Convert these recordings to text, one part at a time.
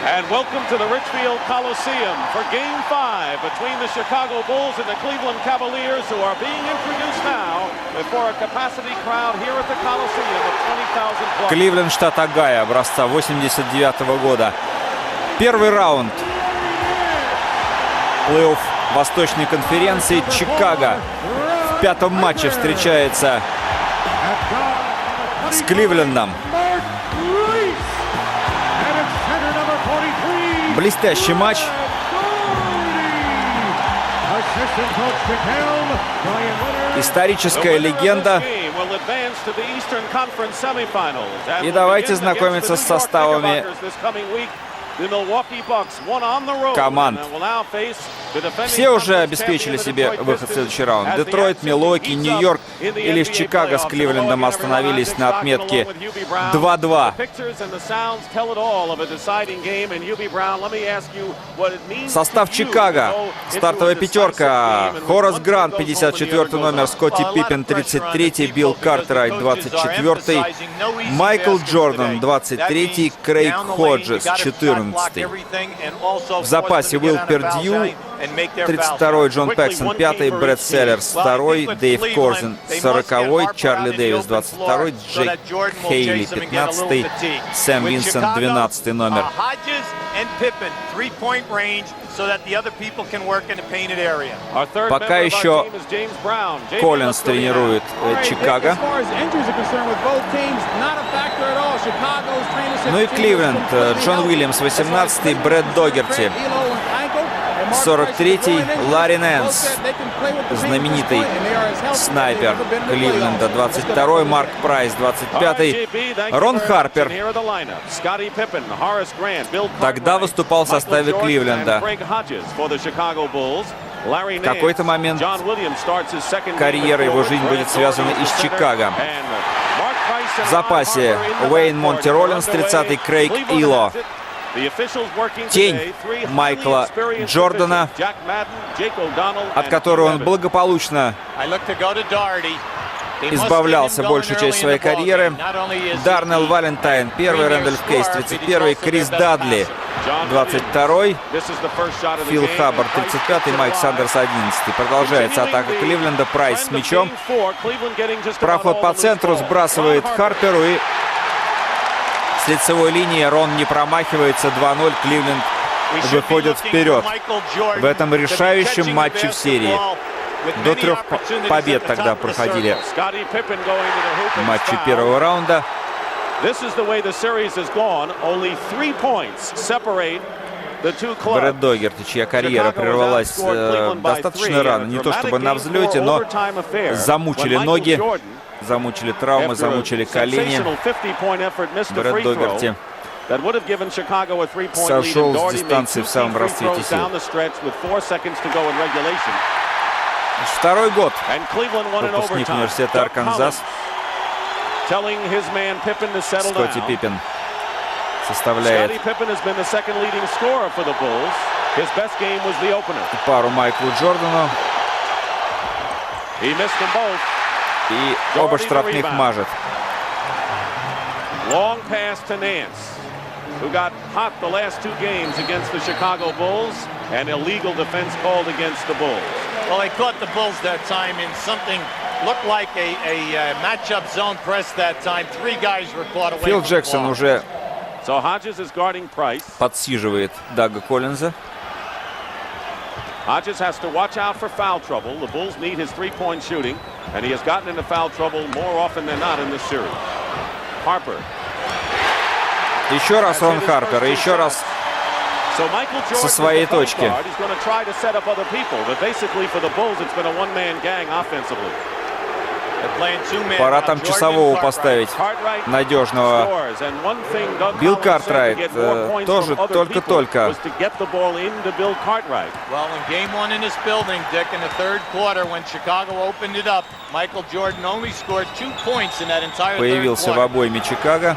And welcome to the Richfield Coliseum for Game 5 between the Chicago Bulls and the Cleveland Cavaliers, who are being introduced now before a capacity crowd here at the Coliseum of 20,000 plus. Кливленд, штат Огайо, образца 89-го года. Первый раунд плей-офф Восточной конференции. Чикаго в пятом матче встречается с Кливлендом. Блестящий матч. Историческая легенда. И давайте знакомиться с составами команд. Все уже обеспечили себе выход в следующий раунд. Детройт, Милуоки, Нью-Йорк и лишь Чикаго с Кливлендом остановились на отметке 2-2. Состав Чикаго. Стартовая пятерка. Хорас Грант, 54 номер, Скотти Пиппен, 33, Билл Картрайт, 24, Майкл Джордан, 23, Крейг Ходжес, 14. В запасе Уилл Пердью, 32-й, Джон Пэксон, 5-й, Брэд Селлерс, 2-й, Дэйв Корзин, 40-й, Чарли Дэвис, 22-й, Джейк Хейли, 15-й, Сэм Винсент, 12-й номер. Пока еще Коллинс тренирует Чикаго. Ну и Кливленд. Джон Уильямс, 18-й, Брэд Догерти, 43-й, Ларри Нэнс, знаменитый снайпер Кливленда, 22-й, Марк Прайс, 25-й, Рон Харпер. Тогда выступал в составе Кливленда. В какой-то момент карьера его жизнь будет связана и с Чикаго. В запасе Уэйн Монти Роллинс, 30-й, Крейг Ило. Тень Майкла Джордана, от которого он благополучно избавлялся большую часть своей карьеры. Дарнелл Валентайн, 1-й, Рэндольф Кейс, 31-й, Крис Дадли, 22-й, Фил Хаббард, 35-й, Майк Сандерс, 11-й. Продолжается атака Кливленда. Прайс с мячом. Проход по центру, сбрасывает Харперу, и с лицевой линии Рон не промахивается. 2-0. Кливленд выходит вперед в этом решающем матче в серии. До 3 побед тогда проходили матчи первого раунда. Брэд Догерти, чья карьера прервалась достаточно рано. Не то чтобы на взлете, но замучили ноги, замучили травмы, замучили колени. Брэд Догерти сошел с дистанции в самом расцвете сил. Второй год выпускник университета Арканзас. Скотти Пиппен составляет пару Майклу Джордану. И оба штрафных мажет. Who got hot the last 2 games against the Chicago Bulls, and illegal defense called against the Bulls. Well, they caught the Bulls that time in something looked like a matchup zone press that time. 3 guys were caught away. Фил Джексон уже So Hodges is guarding Price. Подсиживает Дага Коллинза. Hodges has to watch out for foul trouble. The Bulls need his 3-point shooting, and he has gotten into foul trouble more often than not in this series. Harper. Еще раз Рон Харпер, и еще раз со своей точки. Пора там часового поставить, надежного. Билл Картрайт тоже только-только. Появился в обойме Чикаго.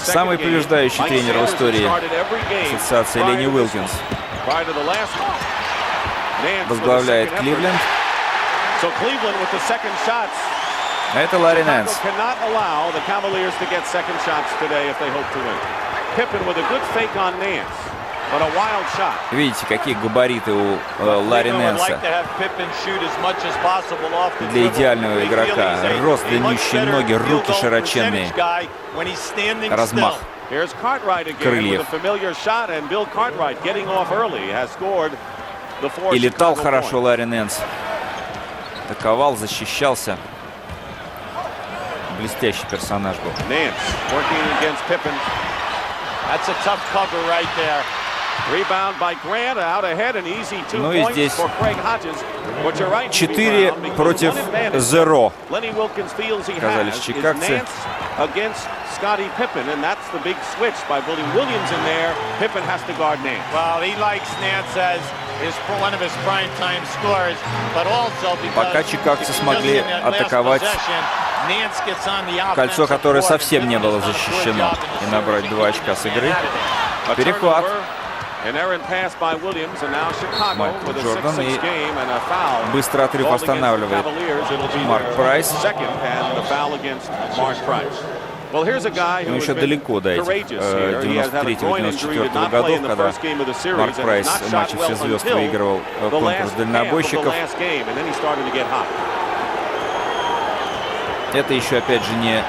Самый побеждающий тренер в истории ассоциации Ленни Уилкинс возглавляет Кливленд. Это Ларри Нэнс. Cannot allow the Cavaliers to get second shots today if they hope to win. Pippen with a good fake on Nance, but a wild shot. Видите, какие габариты у Ларри Нэнса. Для идеального игрока. Рост, длиннющие ноги, руки широченные. Размах крыльев. И летал хорошо Ларри Нэнс. Атаковал, защищался. Блестящий персонаж был. Ну и здесь 4 против 0. Оказались чикагцы. Scottie Pippen, and that's the big switch by putting Williams in there. Pippen has to guard Nance. Well, he likes Nance as one of his prime time scorers, but also because пока чикагцы смогли атаковать кольцо, которое совсем не было защищено, и набрать 2 очка с игры. Перехват. Майкл Джордан, и быстрый отрыв останавливает Марк Прайс. Ну, еще далеко до этих 93-94 годов, когда Марк Прайс в матче «Все звезд» выигрывал конкурс дальнобойщиков. Это еще, опять же, не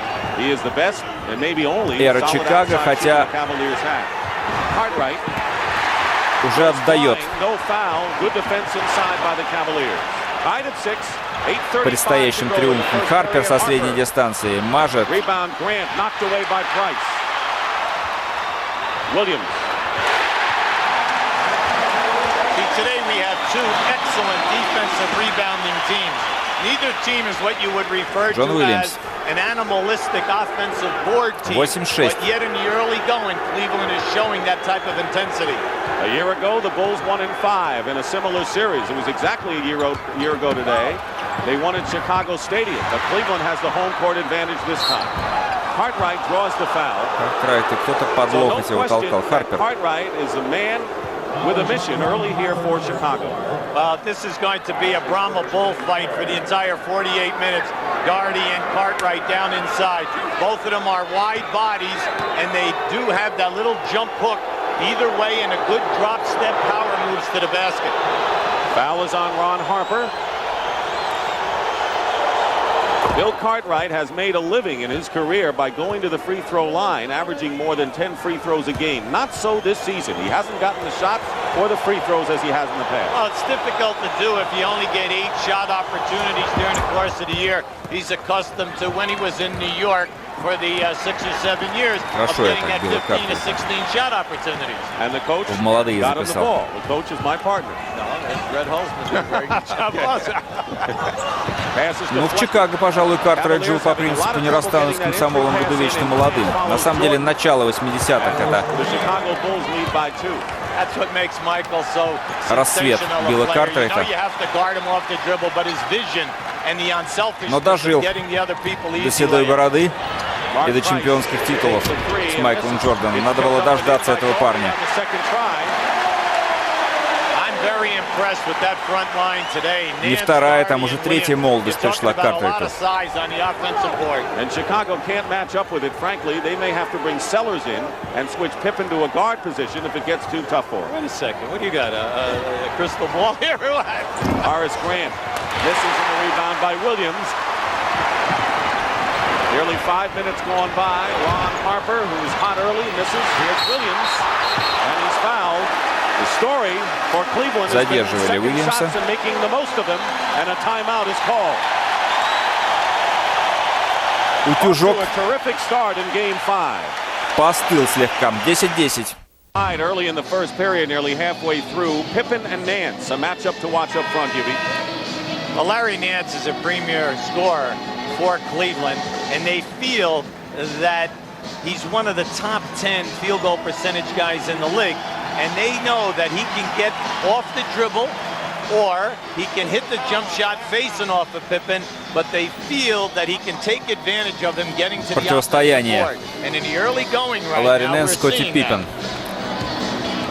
эра Чикаго, хотя уже отдает предстоящим триумфом. Харпер со средней дистанции мажет. Джон Уильямс. 8-6. A year ago, the Bulls won in 5 in a similar series. It was exactly a year ago today. They won at Chicago Stadium, but Cleveland has the home court advantage this time. Cartwright draws the foul. Cartwright, кто-то под локоть его толкал. Харпер. Cartwright is a man with a mission early here for Chicago. This is going to be a Brahma bull fight for the entire 48 minutes. Gardy and Cartwright down inside. Both of them are wide bodies, and they do have that little jump hook either way, and a good drop step power moves to the basket. Foul is on Ron Harper. Bill Cartwright has made a living in his career by going to the free throw line, averaging more than 10 free throws a game. Not so this season. He hasn't gotten the shots or the free throws as he has in the past. Well, it's difficult to do if you only get 8 shot opportunities during the course of the year. He's accustomed to when he was in New York for the 6 or 7 years of getting at 15 to 16 shot opportunities. And the coach got him the ball. The coach is my partner. No, Red Holzman did a very good job also. Ну, в Чикаго, пожалуй, Картрайт жил по принципу «не расстанусь с комсомолом, буду вечно молодым». На самом деле, начало 80-х — это рассвет Билла Картрайта. Но дожил до седой бороды и до чемпионских титулов с Майклом Джорданом. Надо было дождаться этого парня. Не вторая, там уже третья молодость пришла к Картрайту. And Chicago can't match up with it, frankly. They may have to bring Sellers in and switch Pippen to a guard position if it gets too tough for him. Wait a second. What do you got? A crystal ball here? Horace Grant misses in the rebound by Williams. Nearly 5 minutes gone by. Ron Harper, who's hot early, misses. Here's Williams, and he's fouled. The story for Cleveland has been second shots and making the most of them, and a timeout is called. Утюжок A terrific start in Game 5. поостыл слегка. 10-10. Early in the first period, nearly halfway through, Pippen and Nance, a matchup to watch up front, Hugh. Well, Larry Nance is a premier scorer for Cleveland, and they feel that he's one of the top 10 field goal percentage guys in the league. And they know that he can get off the dribble or he can hit the jump shot facing off of Pippen, but they feel that he can take advantage of him getting to the offensive board. And in the early going right now, we're seeing that.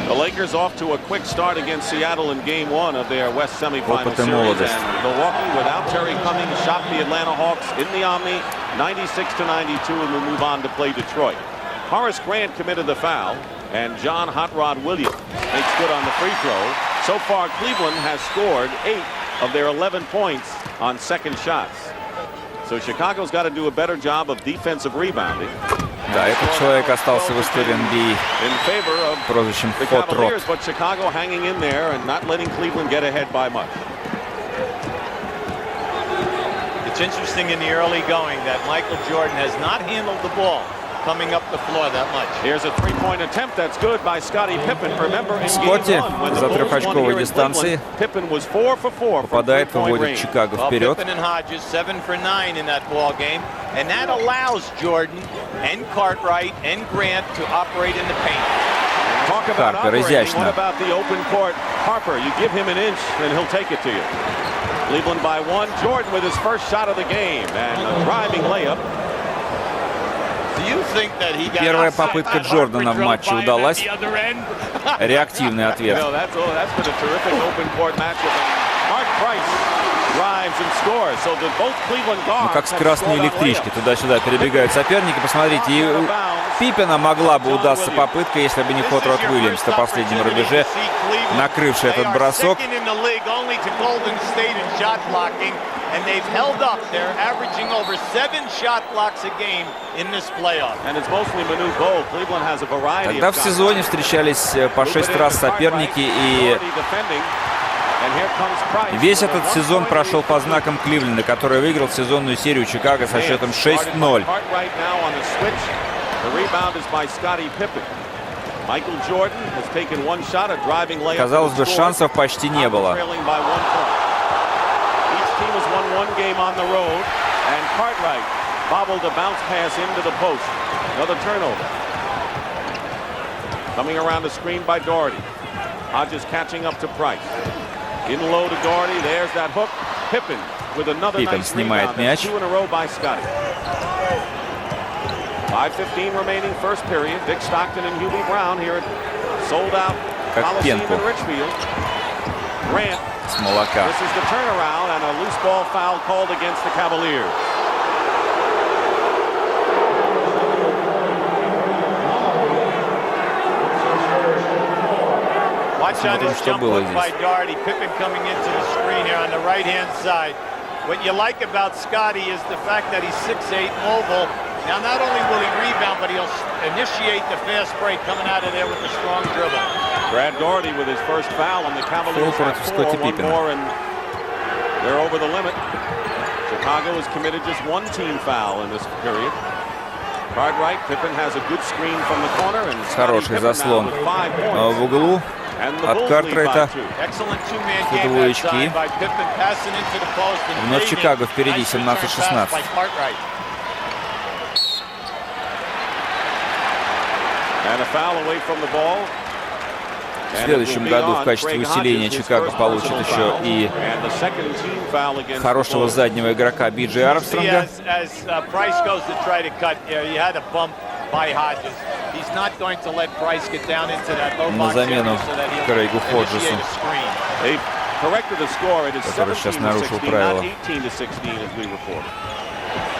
The Lakers off to a quick start against Seattle in Game 1 of their West semifinal series, and Milwaukee, without Terry Cummings, shot the Atlanta Hawks in the Omni 96-92, and will move on to play Detroit. Horace Grant committed the foul, and John Hot Rod Williams makes good on the free throw. So far, Cleveland has scored 8 of their 11 points on second shots. So Chicago's got to do a better job of defensive rebounding. Да, этот человек остался в истории NBA прозвищем Hot Rod. But Chicago hanging in there and not letting Cleveland get ahead by much. It's interesting in the early going that Michael Jordan has not handled the ball coming up the floor that much. Here's a three-point attempt that's good by Scottie Pippen. Remember in Скотти Game 1 when the за Bulls won трехочковой here in дистанции Cleveland, Pippen was 4 for 4 попадает, выводит Чикаго вперед. Pippen and Hodges 7 for 9 in that ball game, and that allows Jordan and Cartwright and Grant to operate in the paint. Talk about Harper изящно. What about the open court? Harper, you give him an inch and he'll take it to you. Cleveland by 1. Jordan with his first shot of the game and a driving layup. Первая попытка Джордана в матче удалась. Реактивный ответ. Ну, как с красной электрички. Туда-сюда перебегают соперники. Посмотрите, и у Пиппена могла бы удастся попытка, если бы не Hot Rod Williams на последнем рубеже, накрывший этот бросок. And they've held up. They're averaging over 7 shot blocks a game in this playoff. And it's mostly Manu Bol. Cleveland has a variety. Тогда в сезоне встречались по 6 раз соперники, и весь этот сезон прошел по знакам Кливленда, который выиграл сезонную серию Чикаго со счетом 6-0. Казалось бы, шансов почти не было. Team has won one game on the road, and Cartwright bobbled a bounce pass into the post. Another turnover. Coming around the screen by Doherty. Hodges catching up to Price. In low to Doherty. There's that hook. Pippen with another nice rebound. And 2 in a row by Scottie. 5:15 remaining first period. Dick Stockton and Hugh Brown here at sold out Coliseum in Richfield. Grant. С молока. This is the turnaround and a loose ball foul called against the Cavaliers. Watch on this jump hook by Doherty. Pippen coming into the screen here on the right-hand side. What you like about Scottie is the fact that he's 6'8", mobile. Now, not only will he rebound, but he'll initiate the fast break coming out of there with a strong dribble. Brad Doherty with his first foul, and the Cavaliers have 4, one more, and they're over the limit. Chicago has committed just one team foul in this period. Cartwright, Pippen has a good screen from the corner, and хороший заслон в углу от Картрайта. Двоечки. Вновь Чикаго впереди 17-16. В следующем году в качестве усиления Чикаго получит еще и хорошего заднего игрока Би-Джей Армстронга. На замену Крейгу Ходжесу, который сейчас нарушил правила.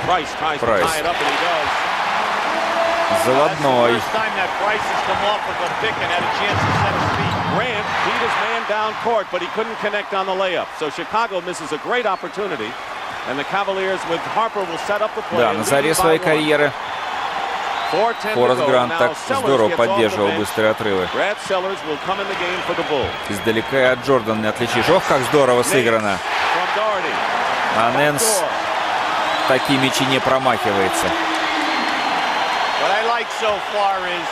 Прайс. Заводной. Grant beat his man down court, but he couldn't connect on the layup. So Chicago misses a great opportunity, and the Cavaliers with Harper will set up the play. Да, на заре своей карьеры Форест Грант так здорово поддерживал быстрые отрывы. Издалека и от Джордана не отличишь. Ох, как здорово сыграно. А Нэнс такие мячи не промахивается. What I like so far is,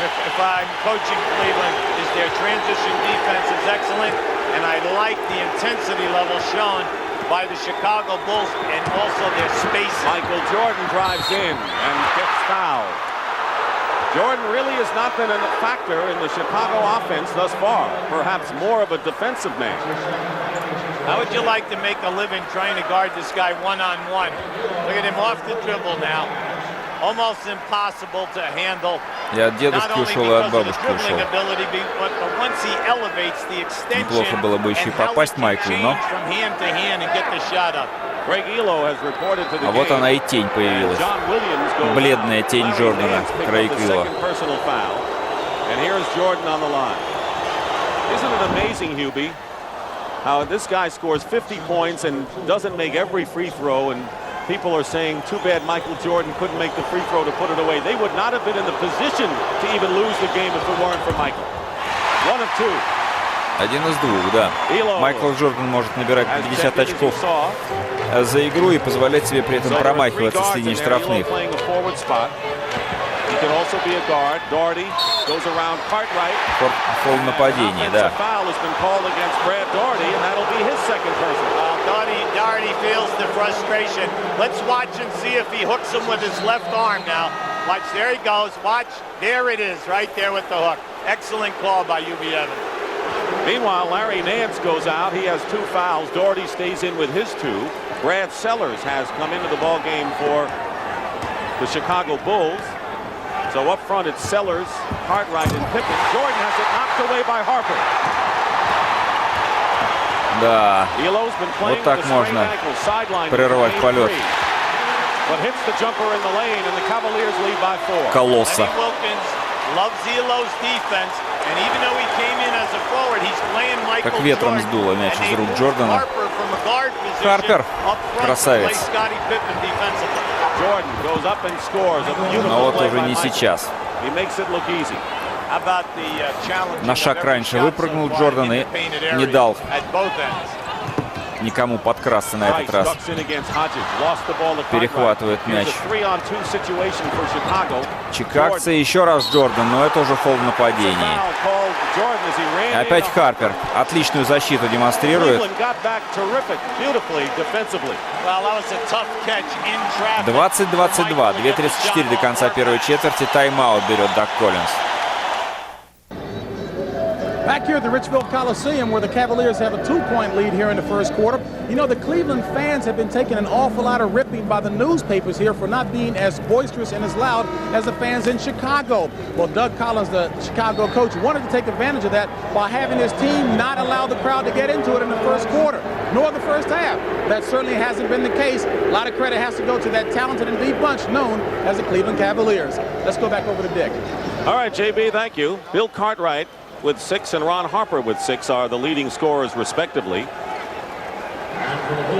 if I'm coaching Cleveland, is their transition defense is excellent, and I like the intensity level shown by the Chicago Bulls and also their spacing. Michael Jordan drives in and gets fouled. Jordan really has not been a factor in the Chicago offense thus far, perhaps more of a defensive man. How would you like to make a living trying to guard this guy one-on-one? Look at him off the dribble now. Almost impossible to handle И от дедушки ушел, и от бабушки ушел. Неплохо было бы еще и попасть Майклу, но... А вот она и тень появилась. Бледная тень Джордана, Крейг Ило. Isn't it amazing, Hugh, how this guy scores 50 points and doesn't make every free throw, and people are saying, too bad Michael Jordan couldn't make the free throw to put it away. They would not have been in the position to even lose the game if it weren't for Michael. One of two. Один из двух, да. Майкл Джордан может набирать 50 очков за игру и позволять себе при этом промахиваться с линии штрафных. Фол нападения, да. Doherty feels the frustration. Let's watch and see if he hooks him with his left arm now. Watch, there he goes. Watch, there it is, right there with the hook. Excellent call by UB Evans. Meanwhile, Larry Nance goes out. He has 2 fouls. Doherty stays in with his 2. Brad Sellers has come into the ball game for the Chicago Bulls. So up front, it's Sellers, Cartwright, and Pippen. Jordan has it knocked away by Harper. Да, вот так можно прервать полет колосса. Как ветром сдуло мяч из рук Джордана. Харпер, красавец. Но вот уже не сейчас. На шаг раньше выпрыгнул Джордан и не дал никому подкрасться на этот раз. Перехватывает мяч чикагцы. Еще раз Джордан, но это уже фол в нападении. И опять Харпер отличную защиту демонстрирует. 20-22, 2:34 до конца первой четверти. Тайм-аут берет Даг Коллинс. Back here at the Richfield Coliseum, where the Cavaliers have a 2-point lead here in the first quarter. You know, the Cleveland fans have been taking an awful lot of ripping by the newspapers here for not being as boisterous and as loud as the fans in Chicago. Well, Doug Collins, the Chicago coach, wanted to take advantage of that by having his team not allow the crowd to get into it in the first quarter, nor the first half. That certainly hasn't been the case. A lot of credit has to go to that talented and deep bunch known as the Cleveland Cavaliers. Let's go back over to Dick. All right, JB, thank you. Bill Cartwright with 6 and Ron Harper with 6 are the leading scorers respectively.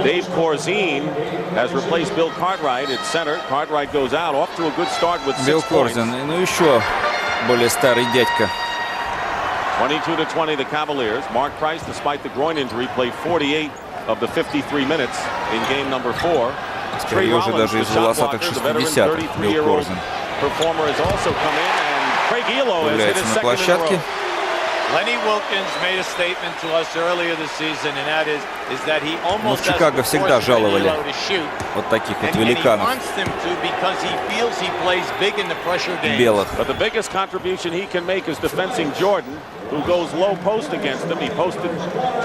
Dave Corzine has replaced Bill Cartwright at center. Cartwright goes out, off to a good start with 6 Билл points. Корзин, ну еще более старый дядька. 22-20 the Cavaliers. Mark Price, despite the groin injury, played 48 of the 53 minutes in game number 4. Скорее уже даже из волосатых 60-х Билл Корзин появляется на площадке. Lenny Wilkins made a statement to us earlier this season, and that is that he almost в Чикаго всегда жаловали вот таких вот великанов белых. But the biggest contribution he can make is defending Jordan, who goes low post against him. He posted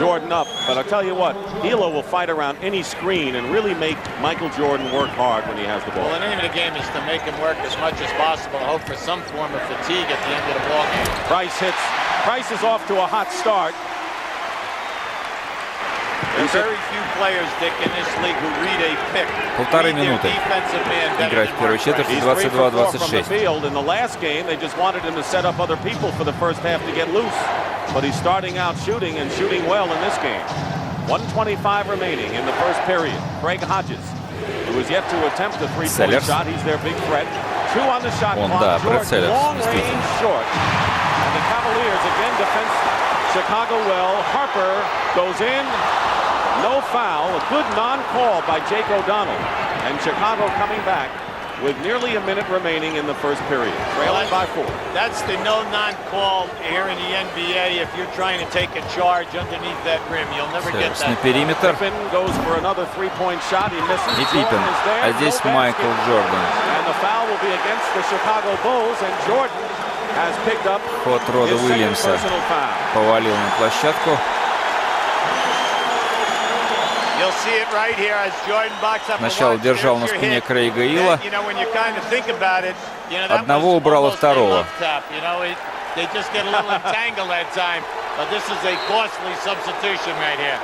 Jordan up, but I'll tell you what, Hilo will fight around any screen and really make Michael Jordan work hard when he has the ball. Well, the name of the game is to make him work as much as possible, hope for some form of fatigue at the end of the ball game. Price is off to a hot start. There's very few players, Dick, in this league who read a pick. Полторы минуты играть в первой четверти, 22-26. In the last game, they just wanted him to set up other people for the first half to get loose. But he's starting out shooting and shooting well in this game. 1:25 remaining in the first period. Craig Hodges, who is yet to attempt a three-point shot. He's their big threat. 2 on the shot clock. Jordan, long range short. And the Cavaliers again defense Chicago well. Harper goes in. No foul. A good non-call by Jake O'Donnell. And Chicago coming back with nearly a minute remaining in the first period. Trailing by 4. That's the no non-call here in the NBA. If you're trying to take a charge underneath that rim, you'll never get that. Периметр. Pippen goes for another 3-point shot. He misses. И Пиппен. А здесь Майкл Джордан. And the foul will be against the Chicago Bulls. And Jordan has picked up ход Рода his second Уильямса personal foul. повалил на площадку. Сначала держал на спине Крейга Илла. Одного убрал, второго.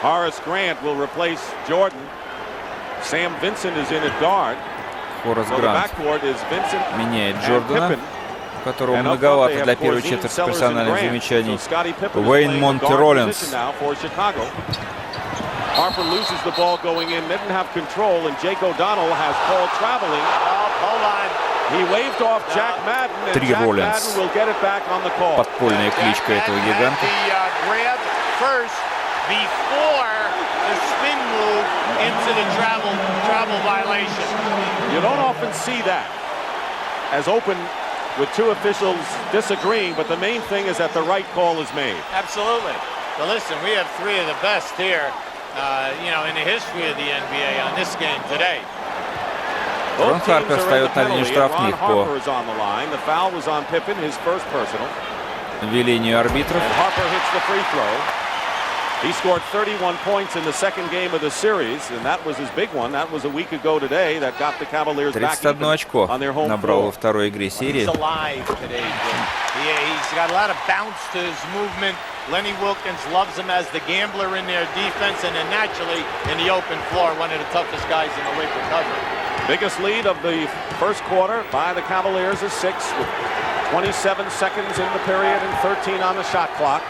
Horace Grant will replace Jordan. Sam Vincent is in at guard. Хорас Грант меняет Джордана, у которого многовато для первой четверти персональных замечаний. Уэйн Монти-Роллинс. Harper loses the ball going in, didn't have control, and Jake O'Donnell has called traveling. He waved off Jack Madden, and Jack Madden will get it back on the call. Подпольная кличка этого гиганта. You don't often see that as open with two officials disagreeing, but the main thing is that the right call is made. Absolutely. So listen, we have three of the best here, in the history of the NBA on this game today. Рон Харпер встает на линию штрафных по велению арбитров. He scored 31 points in the second game of the series, and that was his big one. That was a week ago today that got the Cavaliers back even on their home floor. Набрал во второй игре серии. He's alive today, Jim. He's got a lot of bounce to his movement. Lenny Wilkins loves him as the gambler in their defense, and then naturally in the open floor, one of the toughest guys in the league to cover. Biggest lead of the first quarter by the Cavaliers is 6, with 27 seconds in the period and 13 on the shot clock.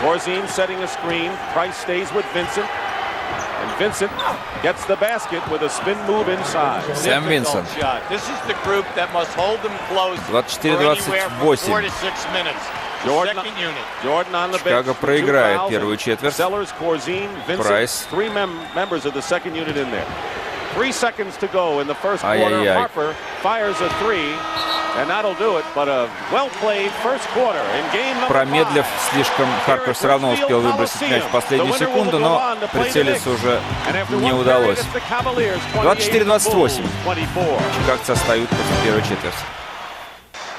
Corzine setting a screen. Price stays with Vincent. And Vincent gets the basket with a spin move inside. Сэм Винсент. This is the group that must hold them close for anywhere from 4 to 6 minutes. Jordan on the bench. ЧИКАГО проиграет первую четверть. Sellers, Corzine, Vincent, three members of the second unit in there. 3 seconds to go in the first quarter. Harper fires a three. And that'll do it, but a well-played first quarter in game number 5. Промедлив слишком, Харпер все равно успел выбросить мяч в последнюю секунду, но прицелиться уже не удалось. 24-28. Чикагцы отстают после первой четверти.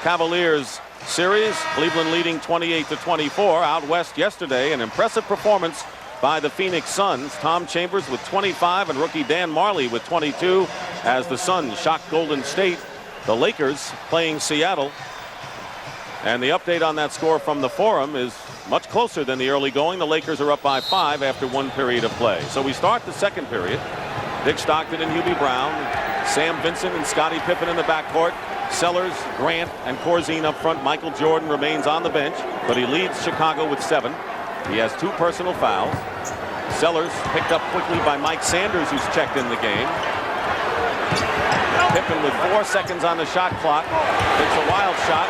Cavaliers series, Cleveland leading 28-24. Out west yesterday, an impressive performance by the Phoenix Suns. Tom Chambers with 25 and rookie Dan Marley with 22 as the Suns shocked Golden State. The Lakers playing Seattle. And the update on that score from the forum is much closer than the early going. The Lakers are up by 5 after 1 period of play. So we start the second period. Dick Stockton and Hubie Brown, Sam Vincent and Scottie Pippen in the backcourt, Sellers, Grant, and Corzine up front. Michael Jordan remains on the bench, but he leads Chicago with 7. He has 2 personal fouls. Sellers picked up quickly by Mike Sanders, who's checked in the game. Pippen with 4 seconds on the shot clock. Takes a wild shot.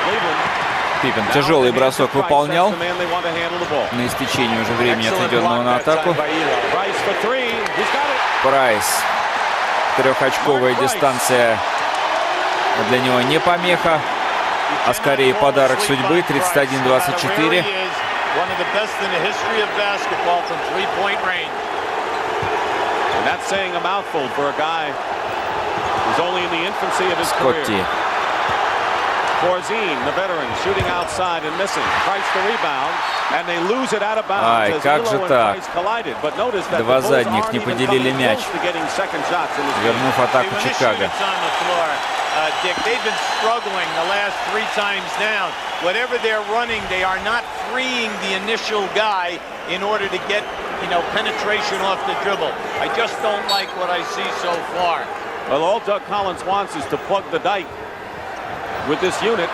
Cleveland. Пиппен тяжелый бросок выполнял. На истечении уже времени, отведенного на атаку. Прайс. Трехочковая дистанция для него не помеха, а скорее подарок судьбы. 31-24. Скотти. Corzine, the veteran, shooting outside and missing. Price the rebound, and they lose it out of bounds as Illo and Price collided. But notice that Два задних не поделили мяч, вернув атаку Чикаго. Dick, they've been struggling the last 3 times down. Whatever they're running, they are not freeing the initial guy in order to get, penetration off the dribble. I just don't like what I see so far. Well, all Doug Collins wants is to plug the dike. With this unit,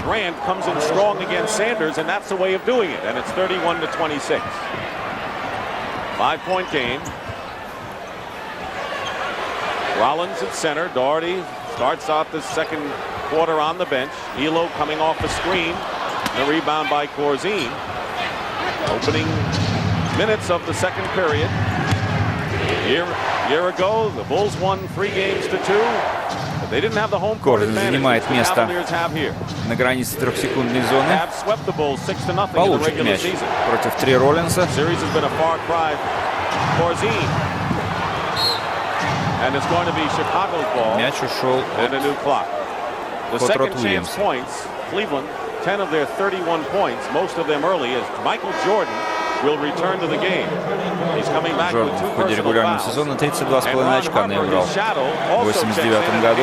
Grant comes in strong against Sanders, and that's the way of doing it. And it's 31-26. 5-point game. Rollins at center. Doherty starts off the second quarter on the bench. Elo coming off the screen. The rebound by Corzine. Opening minutes of the second period. Year ago, the Bulls won 3 games to 2. Корзин занимает место на границе 3-секундной зоны. Получит мяч против Три Роллинса. Мяч ушел от Котрот Уильямса. 10 of their 31 points, most of them early, as Michael Jordan Джордан в ходе регулярного сезона 32,5 очка набрал в 89 году.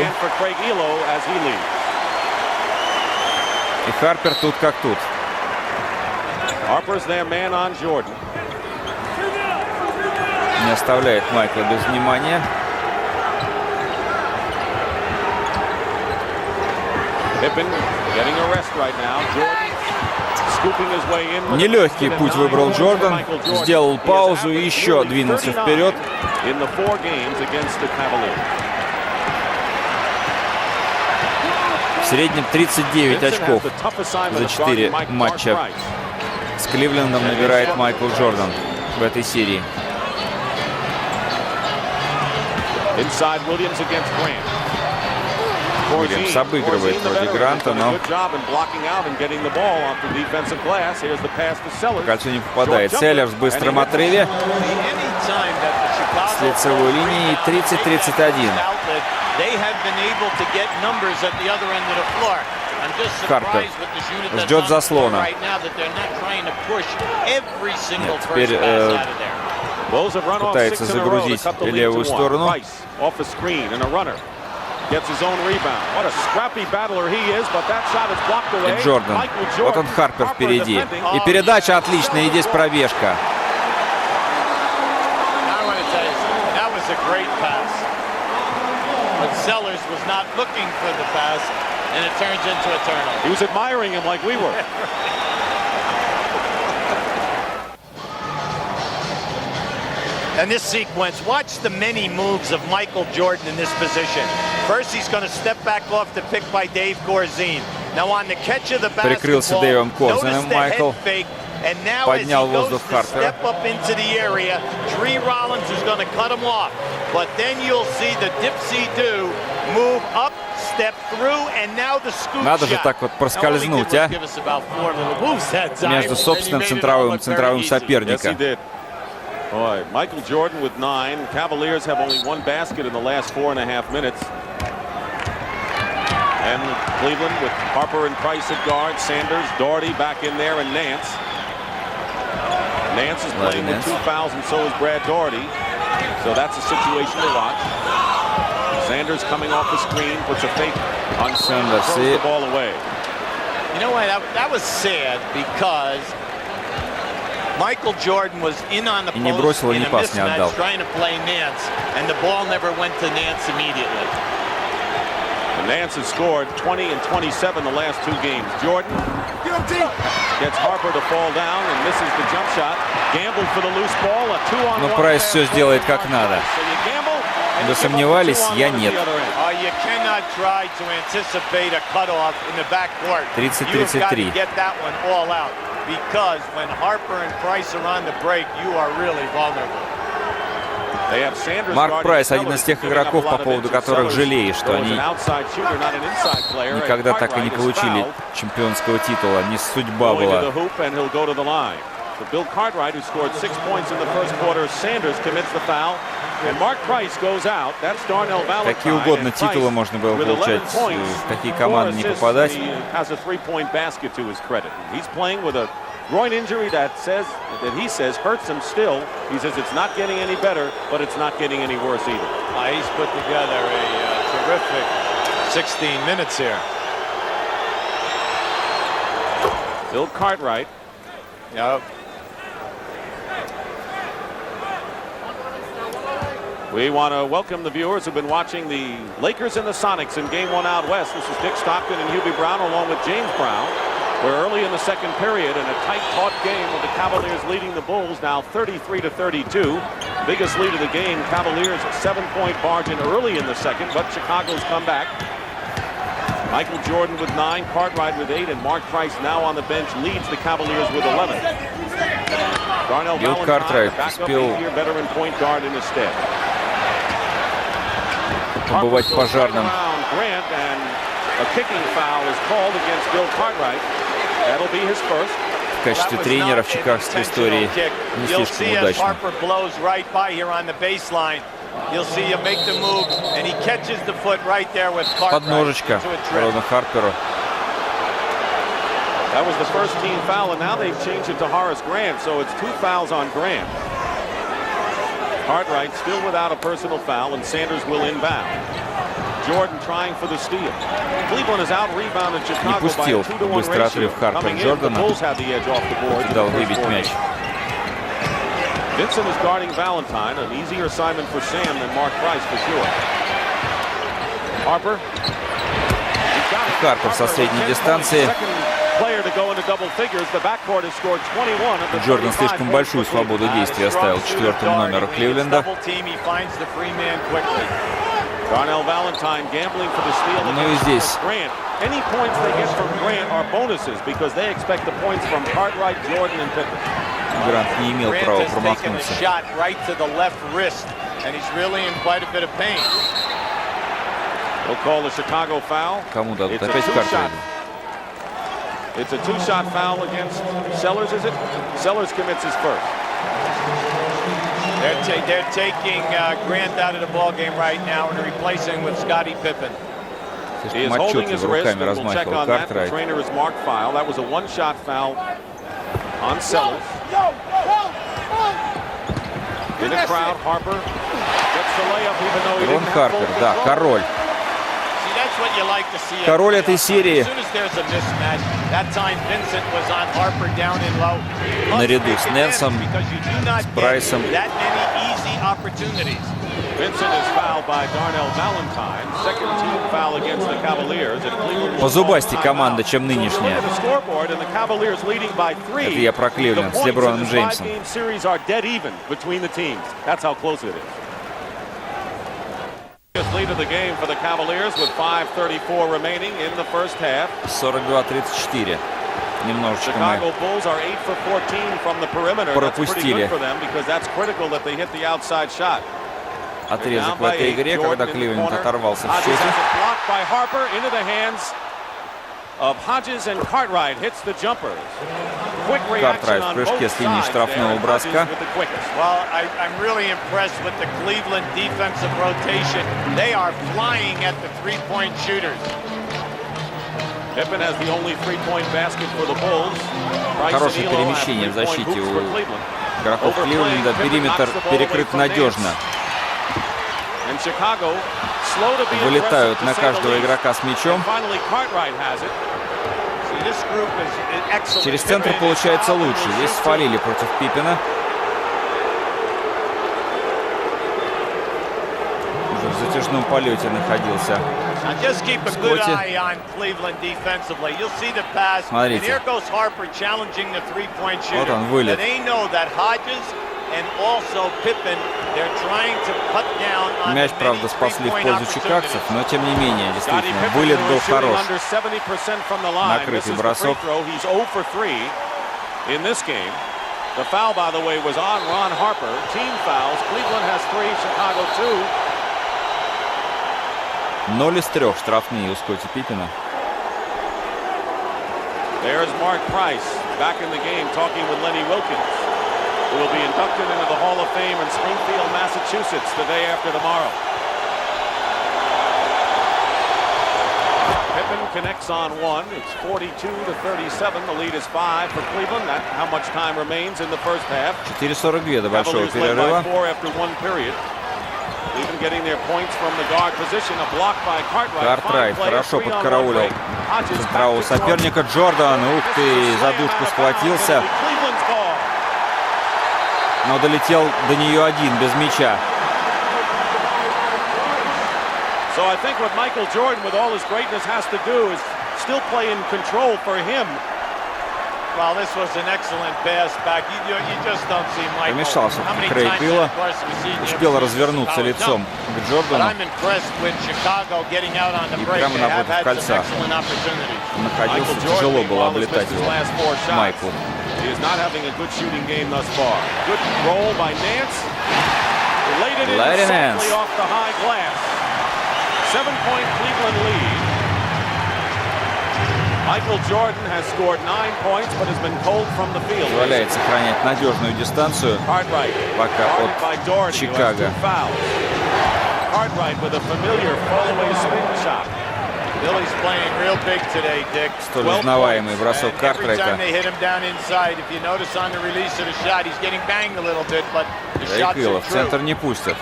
И Харпер тут как тут. Не оставляет Майкла без внимания. Нелегкий путь выбрал Джордан. Сделал паузу и еще двинулся вперед. В среднем 39 очков за 4 матча с Кливлендом набирает Майкл Джордан в этой серии. Уильямс обыгрывает вроде Гранта, но по кольцу не попадает. Селлерс в быстром отрыве с лицевой линии 30-31. Харпер ждет заслона. Нет, теперь пытается загрузить левую сторону. И Джордан. Вот он, Харпер впереди. И передача отличная, и здесь пробежка. And this sequence, watch the many moves of Michael Jordan in this position. First, he's going to step back off the pick by Dave Corzine. Now on the catch of the Прикрылся Дэйвом Корзином Майкл. Поднял воздух Харпера. Надо же так вот проскользнуть, а? Между собственным центровым соперника. Boy, Michael Jordan with 9. Cavaliers have only one basket in the last 4.5 minutes. And Cleveland with Harper and Price at guard, Sanders, Doherty back in there, and Nance. Nance is playing with 2 fouls, and so is Brad Doherty. So that's a situation to watch. Sanders coming off the screen, puts a fake on Sanders, throws the ball away. You know what? That was sad because Michael Jordan was in on the post in a mismatch trying to play Nance, and the ball never went to Nance immediately. And Nance has scored 20 and 27 the last 2 games. Jordan gets Harper to fall down and misses the jump shot. Gambled for the loose ball. A 2-on-1. Но Прайс все сделает как надо. Вы сомневались? Я нет. 30-33. Because when Harper and Price are on the break, you are really vulnerable. Марк Прайс один из тех игроков, по поводу которых жалеешь, что они никогда так и не получили чемпионского титула. Не судьба была. Какие угодно титулы можно было получать, в какие команды не попадать. Groin injury that he says hurts him still. He says it's not getting any better, but it's not getting any worse either. He's put together a terrific 16 minutes here. Bill Cartwright. Yep. We want to welcome the viewers who've been watching the Lakers and the Sonics in Game 1 out west. This is Dick Stockton and Hugh Brown along with James Brown. We're early in the second period in a tight, taut game with the Cavaliers leading the Bulls now 33-32. Biggest lead of the game, Cavaliers 7-point margin early in the second, but Chicago's come back. Michael Jordan with 9, Cartwright with 8, and Mark Price now on the bench leads the Cavaliers with 11. Darnell Valentine back up here, veteran point guard in his stead. Побывать пожарным. Grant, and a kicking foul is called against Bill Cartwright. That'll be his first. В качестве тренера в чикагской истории не слишком удачно. Подножечка Рону Харперу. That was the first team foul, and now they've changed it to Horace Grant, so it's 2 fouls on Grant. Cartwright still without a personal foul, and Sanders will inbound. Jordan trying for the steal. Cleveland is out rebounded Chicago by a 2-to-1 ratio. Coming in, the Bulls have the edge off the board. Vincent is guarding Valentine, an easier assignment for Sam than Mark Price for sure. Harper. Харпер со средней дистанции. Джордан слишком большую свободу действий оставил четвертому номеру Кливленда. Ну и здесь Грант не имел права промахнуться. Кому дадут? Опять Картвайду. It's a 2-shot foul against Sellers, is it? Sellers commits his first. They're taking Grant out of the ball game right now and replacing with Scottie Pippen. He is holding his wrist, and we'll check on that. The trainer is marked foul. That was a 1-shot foul on Sellers. In the crowd, Harper gets the layup even though he didn't have full control. Да, король. Король этой серии. Наряду с Нэнсом, с Прайсом. По зубасти команда, чем нынешняя. Это я про Кливленд с Леброном Джеймсом. 42-34. Немножечко мы пропустили отрезок в этой игре, когда Кливленд оторвался в счете. Картрайт в прыжке с линии штрафного броска. Хорошее перемещение в защите у игроков Кливленда. Периметр перекрыт надежно. Вылетают на каждого игрока с мячом. Через центр получается лучше. Здесь спалили против Пиппена. Уже в затяжном полете находился Скотти. Смотрите. Вот он, вылет. Мяч, правда, спасли в пользу чикагцев, но тем не менее, действительно, вылет был хорош. Накрытый бросок. The foul, by the way, was on Ron Harper. Team fouls. Cleveland has 3, Chicago 2. 0 из 3 штрафные у Скотти Пиппена. There's Mark Price back in the game talking with Lenny Wilkins, who will be inducted into the Hall of Fame in Springfield, Massachusetts, the day after tomorrow. Pippen connects on one. It's 42-37. The lead is 5 for Cleveland. That's how much time remains in the first half. 4:42 до большого перерыва. Картрайт хорошо подкараулил центрового соперника. Джордан, ух ты, за дужку схватился, но долетел до нее один без мяча. So I think what Michael Jordan, with all his greatness, has to do is still play in control for him. Well, this was an excellent pass back. You just don't see Michael. Помешался Крейг Билла, успел развернуться лицом к Джордану и прямо напротив кольца находился. Тяжело было облетать его Майклу. Ларри Нэнс. 7-point Cleveland lead. Michael Jordan has scored 9 points, but has been cold from the field. Позволяет сохранять надежную дистанцию пока от Чикаго. Cartwright with a familiar fall-away spin shot. Столь узнаваемый бросок Картрайта. Рефила в центр не пустят.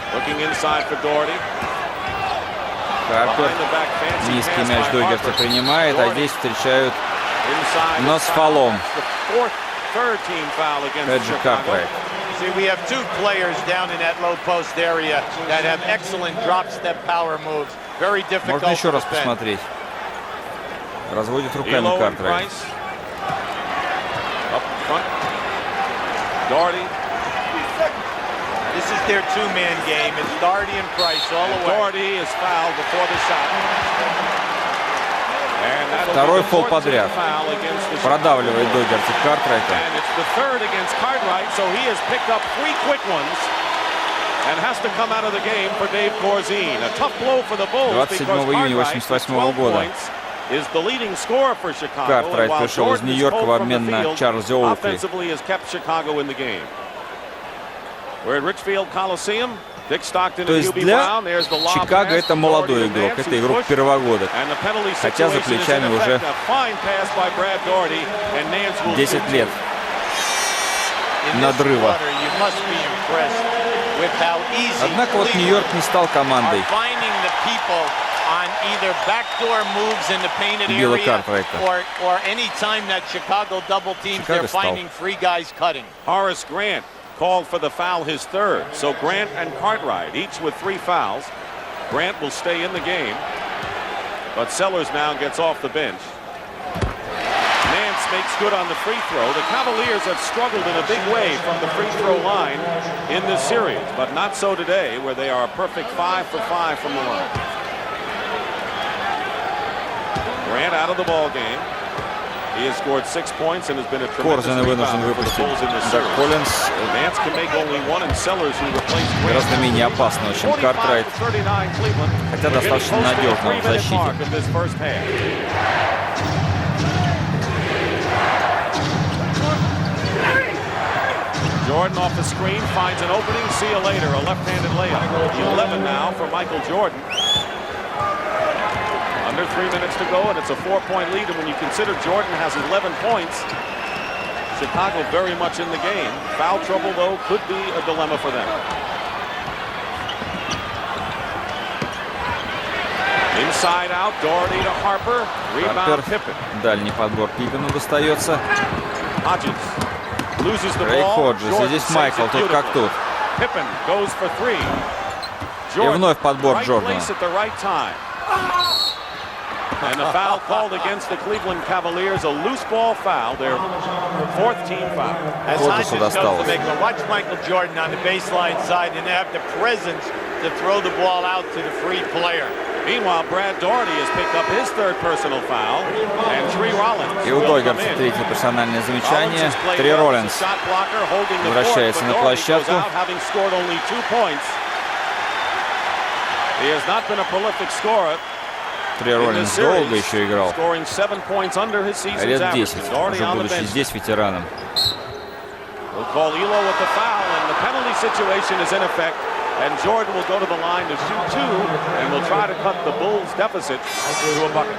Карпер низкий мяч Догерта принимает, а здесь встречают, но с фолом. Опять же Картрайт. See, we have two players down in that low post area that have excellent drop step power moves. Very difficult. Можно еще раз посмотреть. Разводит руками Картрайт. This is their two-man game. It's Doherty and Price all the way. Doherty is fouled before the shot. Второй фол подряд. Продавливает Догерти Картрайта. 27 июня 1988 года. Картрайт пришел из Нью-Йорка в обмен на Чарльза Оукли. То есть для Чикаго это молодой игрок, это игрок первогодок, хотя за плечами уже 10 лет надрыва. Однако вот Нью-Йорк не стал командой Билла Картрайта. Чикаго стал. Called for the foul, his third. So Grant and Cartwright, each with 3 fouls. Grant will stay in the game, but Sellers now gets off the bench. Nance makes good on the free throw. The Cavaliers have struggled in a big way from the free throw line in this series, but not so today, where they are a perfect 5 for 5 from the line. Grant out of the ball game. He has scored 6 points and has been a tremendous rebounder for the Bulls in this series. Nance can make only one, and Sellers, who replaced Grant, гораздо менее опасного, чем Картрайт, хотя достаточно надежного в защите. Jordan off the screen finds an opening. See you later. A left-handed layup. 11 now for Michael Jordan. Under 3 minutes to go, and it's a 4-point lead. And when you consider Jordan has 11 points, Chicago very much in the game. Foul trouble, though, could be a dilemma for them. Inside out, Doherty to Harper. Rebound, Pippen. Дальний подбор Пиппину достается. Hodges loses the Рэй ball. Ходжес. И здесь Майкл, тут как тут. Pippen goes for 3. И вновь подбор Джордана. And a foul called against the Cleveland Cavaliers, a loose ball foul, their 4th team foul. As Hodges goes to make a watch Michael Jordan on the baseline side and have the presence to throw the ball out to the free player. Meanwhile, Brad Doherty has picked up his 3rd personal foul, and Tree Rollins. И у Догерса третье персональное замечание. Три Роллинс возвращается на площадку. He has not been a prolific scorer. Три Роллинс долго еще играл. Лет 10, уже будучи здесь ветераном. And Jordan will go to the line to shoot 2 and will try to cut the Bulls' deficit to a bucket.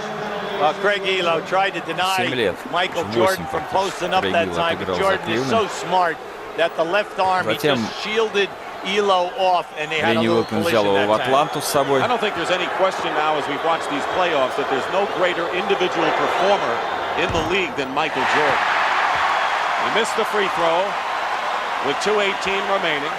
Craig Elo tried to deny Michael Jordan from posting up that time, but Jordan is so smart that the left arm, he just shielded Elo off, and they had a little collision that time. I don't think there's any question now as we've watched these playoffs that there's no greater individual performer in the league than Michael Jordan. He missed the free throw with 2:18 remaining.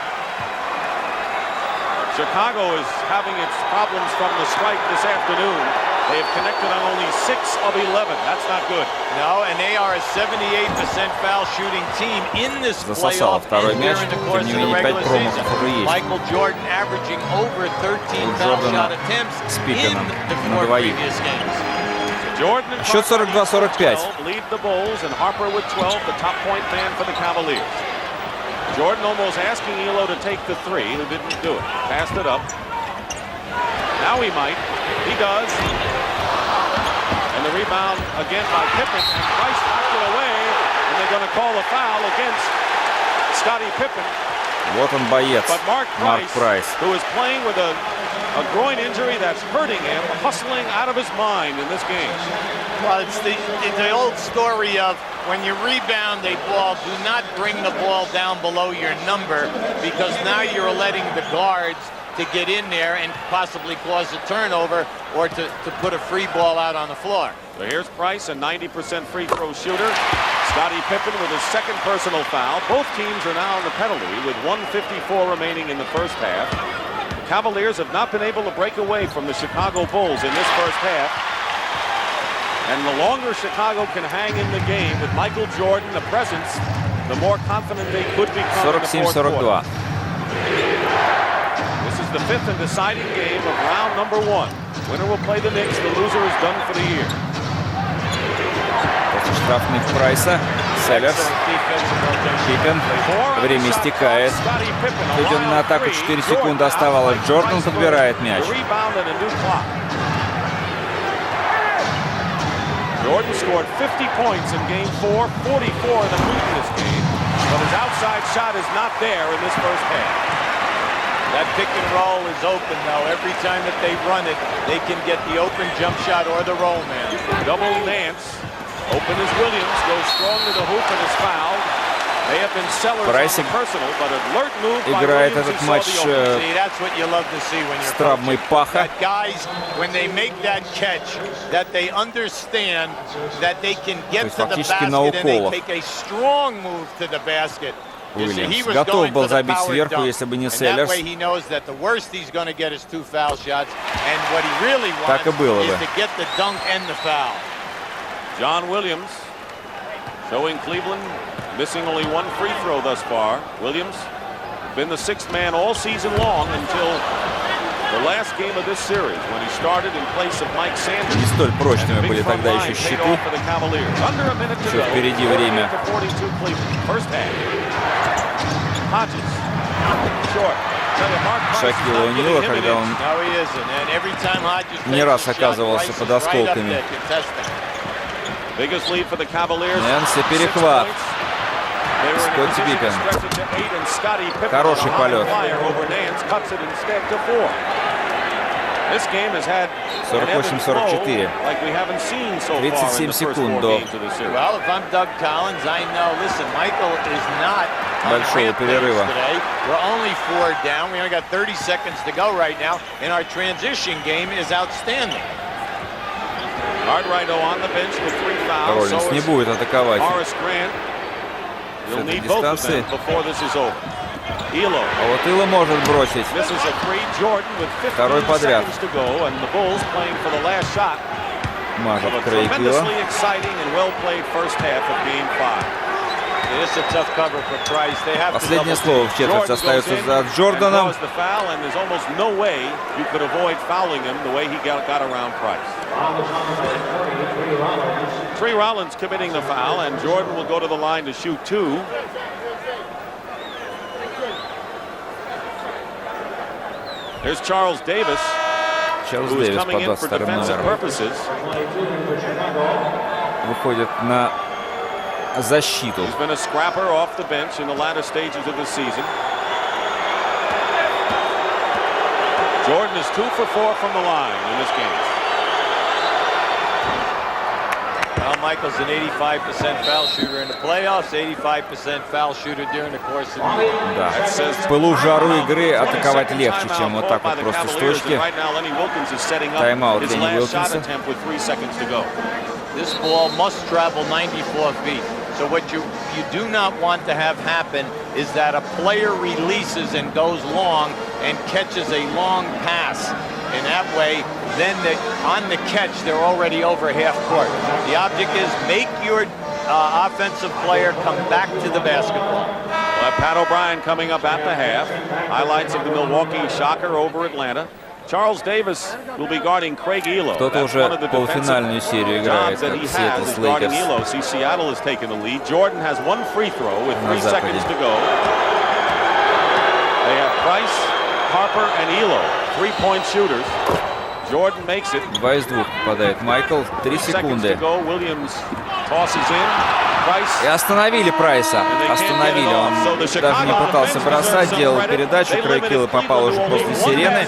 Chicago is having its problems from the strike this afternoon. They have connected on only 6 of 11. That's not good. No, and they are a 78% foul shooting team in this playoff and during the course of the regular season. Michael Jordan averaging over 13 foul shot attempts in the 4 previous games. Jordan and Счет 42-45. lead the Bulls, and Harper with 12, the top point man for the Cavaliers. Jordan almost asking Elo to take the 3, who didn't do it. Passed it up. Now he might. He does. And the rebound again by Pippen. And Price knocked it away. And they're going to call a foul against Scottie Pippen. Вот он, боец, Mark Марк Прайс. who is playing with a groin injury that's hurting him, hustling out of his mind in this game. Well, it's the old story of when you rebound a ball, do not bring the ball down below your number, because now you're letting the guards to get in there and possibly cause a turnover or to put a free ball out on the floor. So here's Price, a 90% free throw shooter. Scottie Pippen with his second personal foul. Both teams are now in the penalty with 1:54 remaining in the first half. The Cavaliers have not been able to break away from the Chicago Bulls in this first half. And the longer Chicago can hang in the game with Michael Jordan, the presence, the more confident they could become in the fourth quarter. 47-42. This is the fifth and deciding game of round number one. Winner will play the Knicks. The loser is done for the year. После штрафных Прайса, Селлерс, Пиппен. Время истекает. Идем на атаку, 4 секунды оставалось. Джордан подбирает мяч. Jordan scored 50 points in game 4, 44 in the previous game, but his outside shot is not there in this first half. That pick and roll is open, though. Every time that they run it, they can get the open jump shot or the roll man. Double Nance. Open as Williams goes strong to the hoop and is fouled. They have been sellers on the personal, but alert move by играет Williams. этот матч с травмой паха. Guys, when they make that catch, that they understand that they can get to the basket and they make a strong move to the basket. Уильямс готов был забить сверху, если бы не Селлерс. Так и было бы. John Williams showing Cleveland missing only one free throw thus far. Williams been the sixth man all season long until the last game of this series when he started in place of Mike Sanders. Не столь прочными были тогда еще щиты. Еще впереди время. Шакила О'Нила, когда он не раз оказывался под осколками. Нэнси, перехват. Скотти Пиппен. Хороший полет. 48-44. 37 секунд до большого перерыва. Роллинс не будет атаковать с этой дистанции. А вот Ило может бросить. Второй подряд. Мажет Крейг Ило. Последнее слово в четверть остается за Джорданом. Trey Rollins committing the foul, and Jordan will go to the line to shoot two. There's Charles Davis, who is coming in for defensive purposes. Выходит на защиту. He's been a scrapper off the bench in the latter stages of the season. Jordan is 2 for 4 from the line in this game. Al Michaels an 85% foul shooter in the playoffs, 85% foul shooter during the course of the year. Да, в пылу жару игры атаковать легче, чем вот так вот просто с точки. Тайм-аут Ленни Уилкинса. This ball must travel 94 feet. So what you do not want to have happen is that a player releases and goes long and catches a long pass. In that way, then on the catch, they're already over half court. The object is make your offensive player come back to the basketball. Pat O'Brien coming up at the half. Highlights of the Milwaukee Shocker over Atlanta. Charles Davis will be guarding Craig Elo. Кто-то уже полуфинальную серию играет, как Seattle Lakers. See, Seattle has taken the lead. Jordan has one free throw with 3 seconds to go. They have Price, Harper, and Elo, 3-point shooters. Jordan makes it. 2 из 2 попадает Майкл. 3 секунды. Williams tosses in. И остановили Прайса. Остановили. Он даже не пытался бросать, делал передачу. Рlay попал уже после сирены.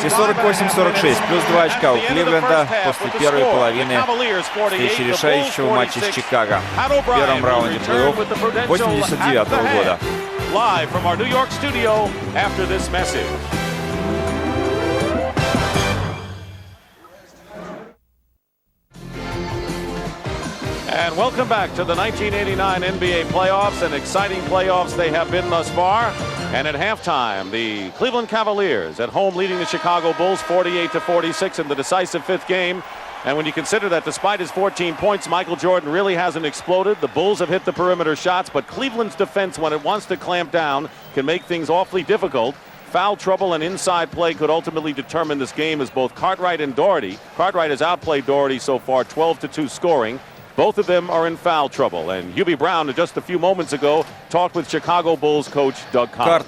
И 48-46. Плюс 2 очка у Кливленда после первой половины встречи решающего матча с Чикаго. В первом раунде плей-офф 89-го года. Live from our New York studio after this message. And welcome back to the 1989 NBA playoffs, and exciting playoffs they have been thus far. And at halftime, the Cleveland Cavaliers at home leading the Chicago Bulls 48-46 in the decisive fifth game. And when you consider that despite his 14 points, Michael Jordan really hasn't exploded. The Bulls have hit the perimeter shots, but Cleveland's defense, when it wants to clamp down, can make things awfully difficult. Foul trouble and inside play could ultimately determine this game, as both Cartwright and Doherty. Cartwright has outplayed Doherty so far, 12-2 scoring. Both of them are in foul trouble. And Hugh Brown, just a few moments ago, talked with Chicago Bulls coach Doug Collins.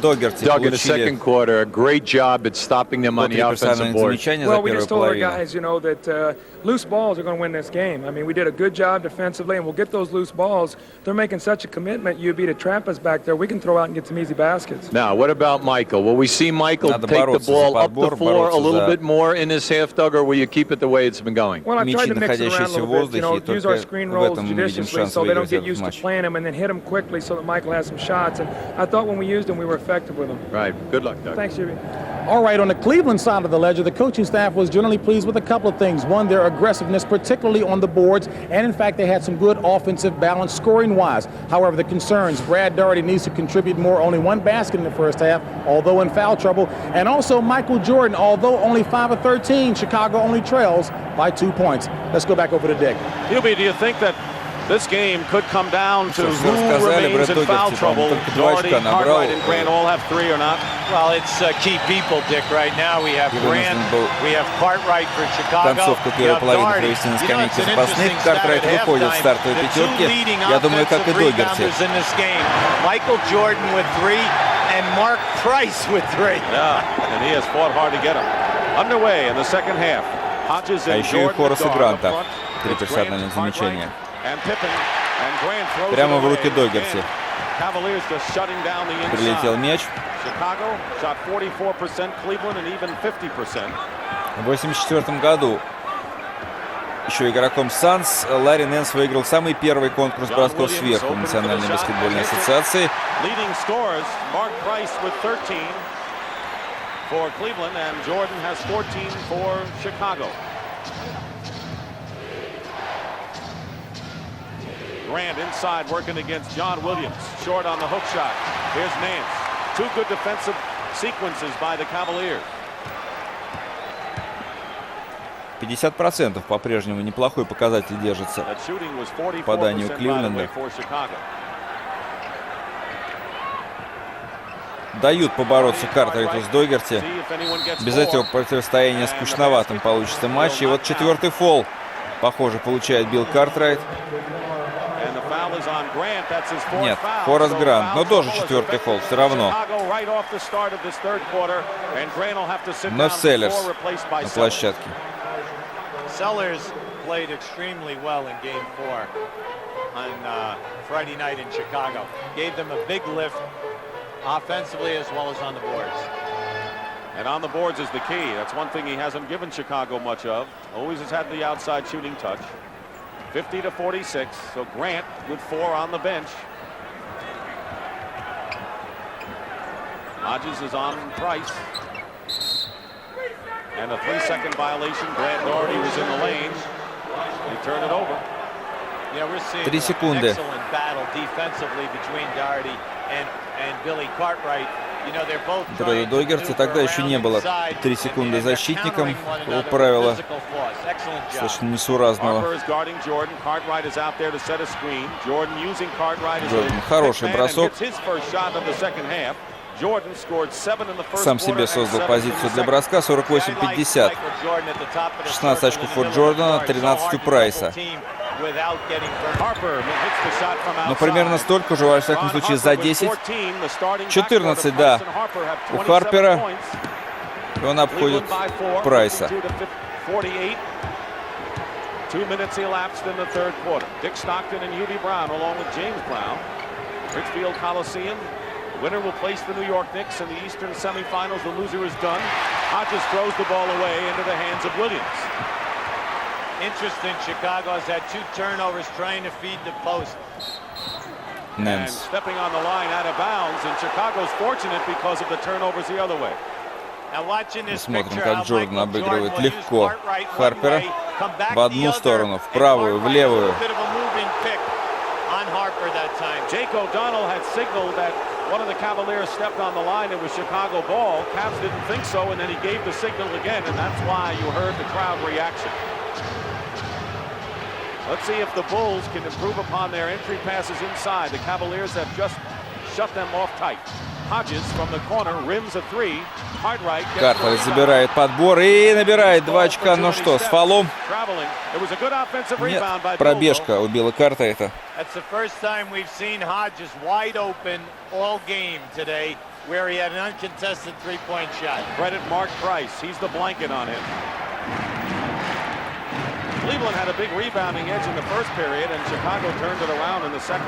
Doug, in the second quarter, a great job at stopping them on the offensive board. Well, we just told our guys, you know, that loose balls are going to win this game. I mean, we did a good job defensively, and we'll get those loose balls. They're making such a commitment, UB, to trap us back there. We can throw out and get some easy baskets. Now, what about Michael? Will we see Michael take the ball up the floor a little bit more in this half, Doug, or will you keep it the way it's been going? Well, I've tried to mix it around a little bit, you know, use our screen rolls judiciously so they don't get used to playing them, and then hit them quickly so that Michael has some shots. And I thought when we used them, we were effective with them. Right. Good luck, Doug. Thanks, Jimmy. All right, on the Cleveland side of the ledger, the coaching staff was generally pleased with a couple of things. One, their aggressiveness, particularly on the boards, and in fact, they had some good offensive balance scoring-wise. However, the concerns, Brad Doherty needs to contribute more, only one basket in the first half, although in foul trouble. And also Michael Jordan, although only 5 of 13, Chicago only trails by 2 points. Let's go back over to Dick. Hubie, do you think that this game could come down to who remains in foul trouble? Doherty, Cartwright, and Grant all have 3 or not? Well, it's key people, Dick, right now. We have Grant, we have Cartwright for Chicago. Концовка первой половины провести на скамейке запасных. Картрайт выходит в стартовой пятерке. Я думаю, как и Догерти. Michael Jordan with 3 and Mark Price with 3. Yeah, and he has fought hard to get him. Underway in the second half. Hodges and еще и Хораса Гранта. 3 Jordan, персональных замечания. and Pippen, and Grant throws Прямо it в руки away. Догерти. Cavaliers just shutting down the inside. Прилетел мяч. Chicago shot 44%, Cleveland and even 50%. В 1984 году еще игроком Санс Ларри Нэнс выиграл самый первый конкурс бросков сверху Национальной баскетбольной ассоциации. Leading scorers, Mark Price with 13 for Cleveland, and Jordan has 14 for Chicago. Grant inside working against John Williams. Short on the hook shot. Here's Nance. 2 good defensive sequences by the Cavaliers. 50% по-прежнему неплохой показатель держится. Поданию Кливленда. Дают побороться Картрайту с Догерти. Без этого противостояния скучноватым получится матч. И вот 4-й фол, похоже, получает Билл Картрайт. Нет, Хорас Грант, но тоже 4-й фол, все равно. Но Селлерс на площадке. Sellers played extremely well in Game 4 on Friday night in Chicago. Gave them a big lift offensively as well as on the boards. And on the boards is the key. That's one thing he hasn't given Chicago much of. Always has had the outside shooting touch. 50-46. So Grant with 4 on the bench. Hodges is on Price. And a 3-second violation. Grant Doherty was in the lane. He turned it over. Yeah, we're seeing 3 секунды. an excellent battle defensively between Doherty and Billy Cartwright. Дрода Догерти тогда еще не было 3 секунды защитником по правилу достаточно несуразного. Джордан хороший бросок. Сам себе создал позицию для броска. 48-50. 16 очков у Джордана, 13 у Прайса. Но примерно столько же, во всяком случае, за 10. 14, да, у Харпера. И он обходит Прайса. 2 minutes elapsed in the third quarter. Dick Stockton and Hugh Brown along with James Brown. Richfield Coliseum. The winner will place the New York Knicks in the Eastern semifinals. The loser is done. Hodges throws the ball away into the hands of Williams. Interesting, Chicago's had 2 turnovers trying to feed the post. And stepping on the line out of bounds, and Chicago's fortunate because of the turnovers the other way. Смотрим, как Джордан обыгрывает легко Харпера в одну сторону, в правую, в левую. Jake O'Donnell had signaled that one of the Cavaliers stepped on the line. It was Chicago ball. Cavs didn't think so, and then he gave the signal again, and that's why you heard the crowd reaction. Let's see if the Bulls can improve upon their entry passes inside. The Cavaliers have just shut them off tight. Hodges from the corner rims a 3. Картер забирает подбор и набирает 2 очка. Ну что, с фолом? Нет, пробежка убила Картера. That's the first time we've seen Hodges wide open all game today, where he had an uncontested 3-point shot. Credit Mark Price. He's the blanket on him. Cleveland had a big rebounding edge in the first period, and Chicago turned it around in the second.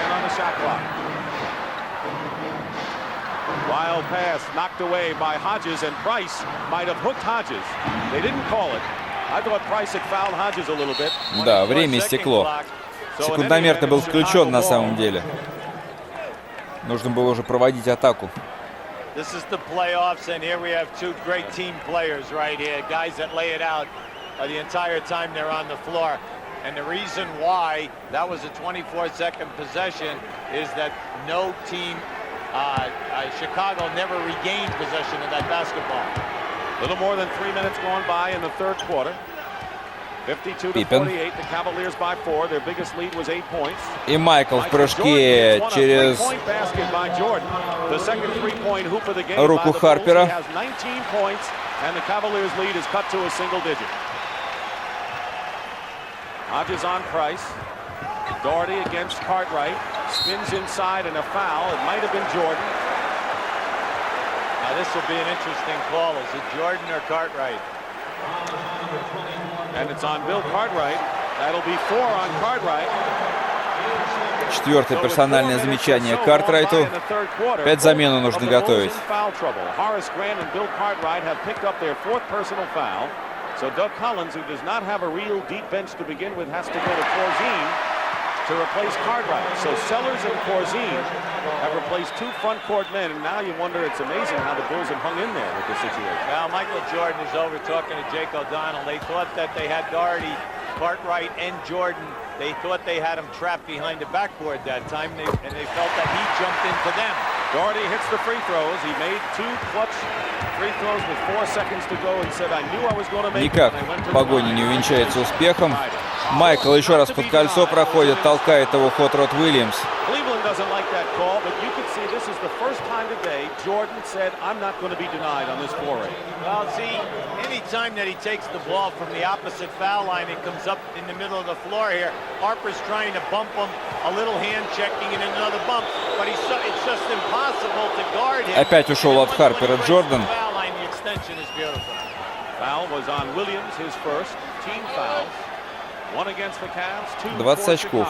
And on the shot clock. Wild pass knocked away by Hodges, and Price might have hooked Hodges. They didn't call it. I thought Price had fouled Hodges a little bit. Да, время истекло. Секундомер-то был включен на самом деле. Нужно было уже проводить атаку. This is the playoffs, and here we have 2 great team players right here, guys that lay it out the entire time they're on the floor. And the reason why that was a 24-second possession is that no team, Chicago never regained possession of that basketball. A little more than 3 minutes going by in the third quarter. 52-48, the Cavaliers by 4. Their biggest lead was 8 points. И Майкл в прыжке через руку Харпера. And the Cavaliers lead is cut to a single digit. Hodges on Price. Doherty against Cartwright. Spins inside and a foul. It might have been Jordan. Now this will be an interesting call. Is it Jordan or Cartwright? And it's on Bill Cartwright. That'll be 4 on Cartwright. Четвертое персональное замечание Картрайту. 5 замену нужно готовить. Horace Grant and Bill Cartwright have picked up their 4th personal foul. So Doug Collins, who does not have a real deep bench to begin with, has to go to Corzine to replace Cartwright. So Sellers and Corzine have replaced 2 front court men, and now you wonder, it's amazing how the Bulls have hung in there with this situation. Well, Michael Jordan is over talking to Jake O'Donnell. They thought that they had Doherty, Cartwright, and Jordan. They thought they had him trapped behind the backboard that time, and they felt that he jumped into them. Doherty hits the free throws. He made 2 clutch free throws with 4 seconds to go and said, I knew I was going to make it. Никак погоня не увенчается успехом. Майкл еще раз под кольцо проходит, толкает его Хот-Род Уильямс. Cleveland doesn't like that call, but you can see this is the first time today Jordan said, I'm not going to be denied on this foray. Well, see, any time that he takes the ball from the opposite foul line and comes up in the middle of the floor here, Harper's trying to bump him, a little hand checking and another bump, but it's just impossible to guard him. Опять ушел от Харпера Джордан. Foul was on Williams, his first team foul. 20 очков.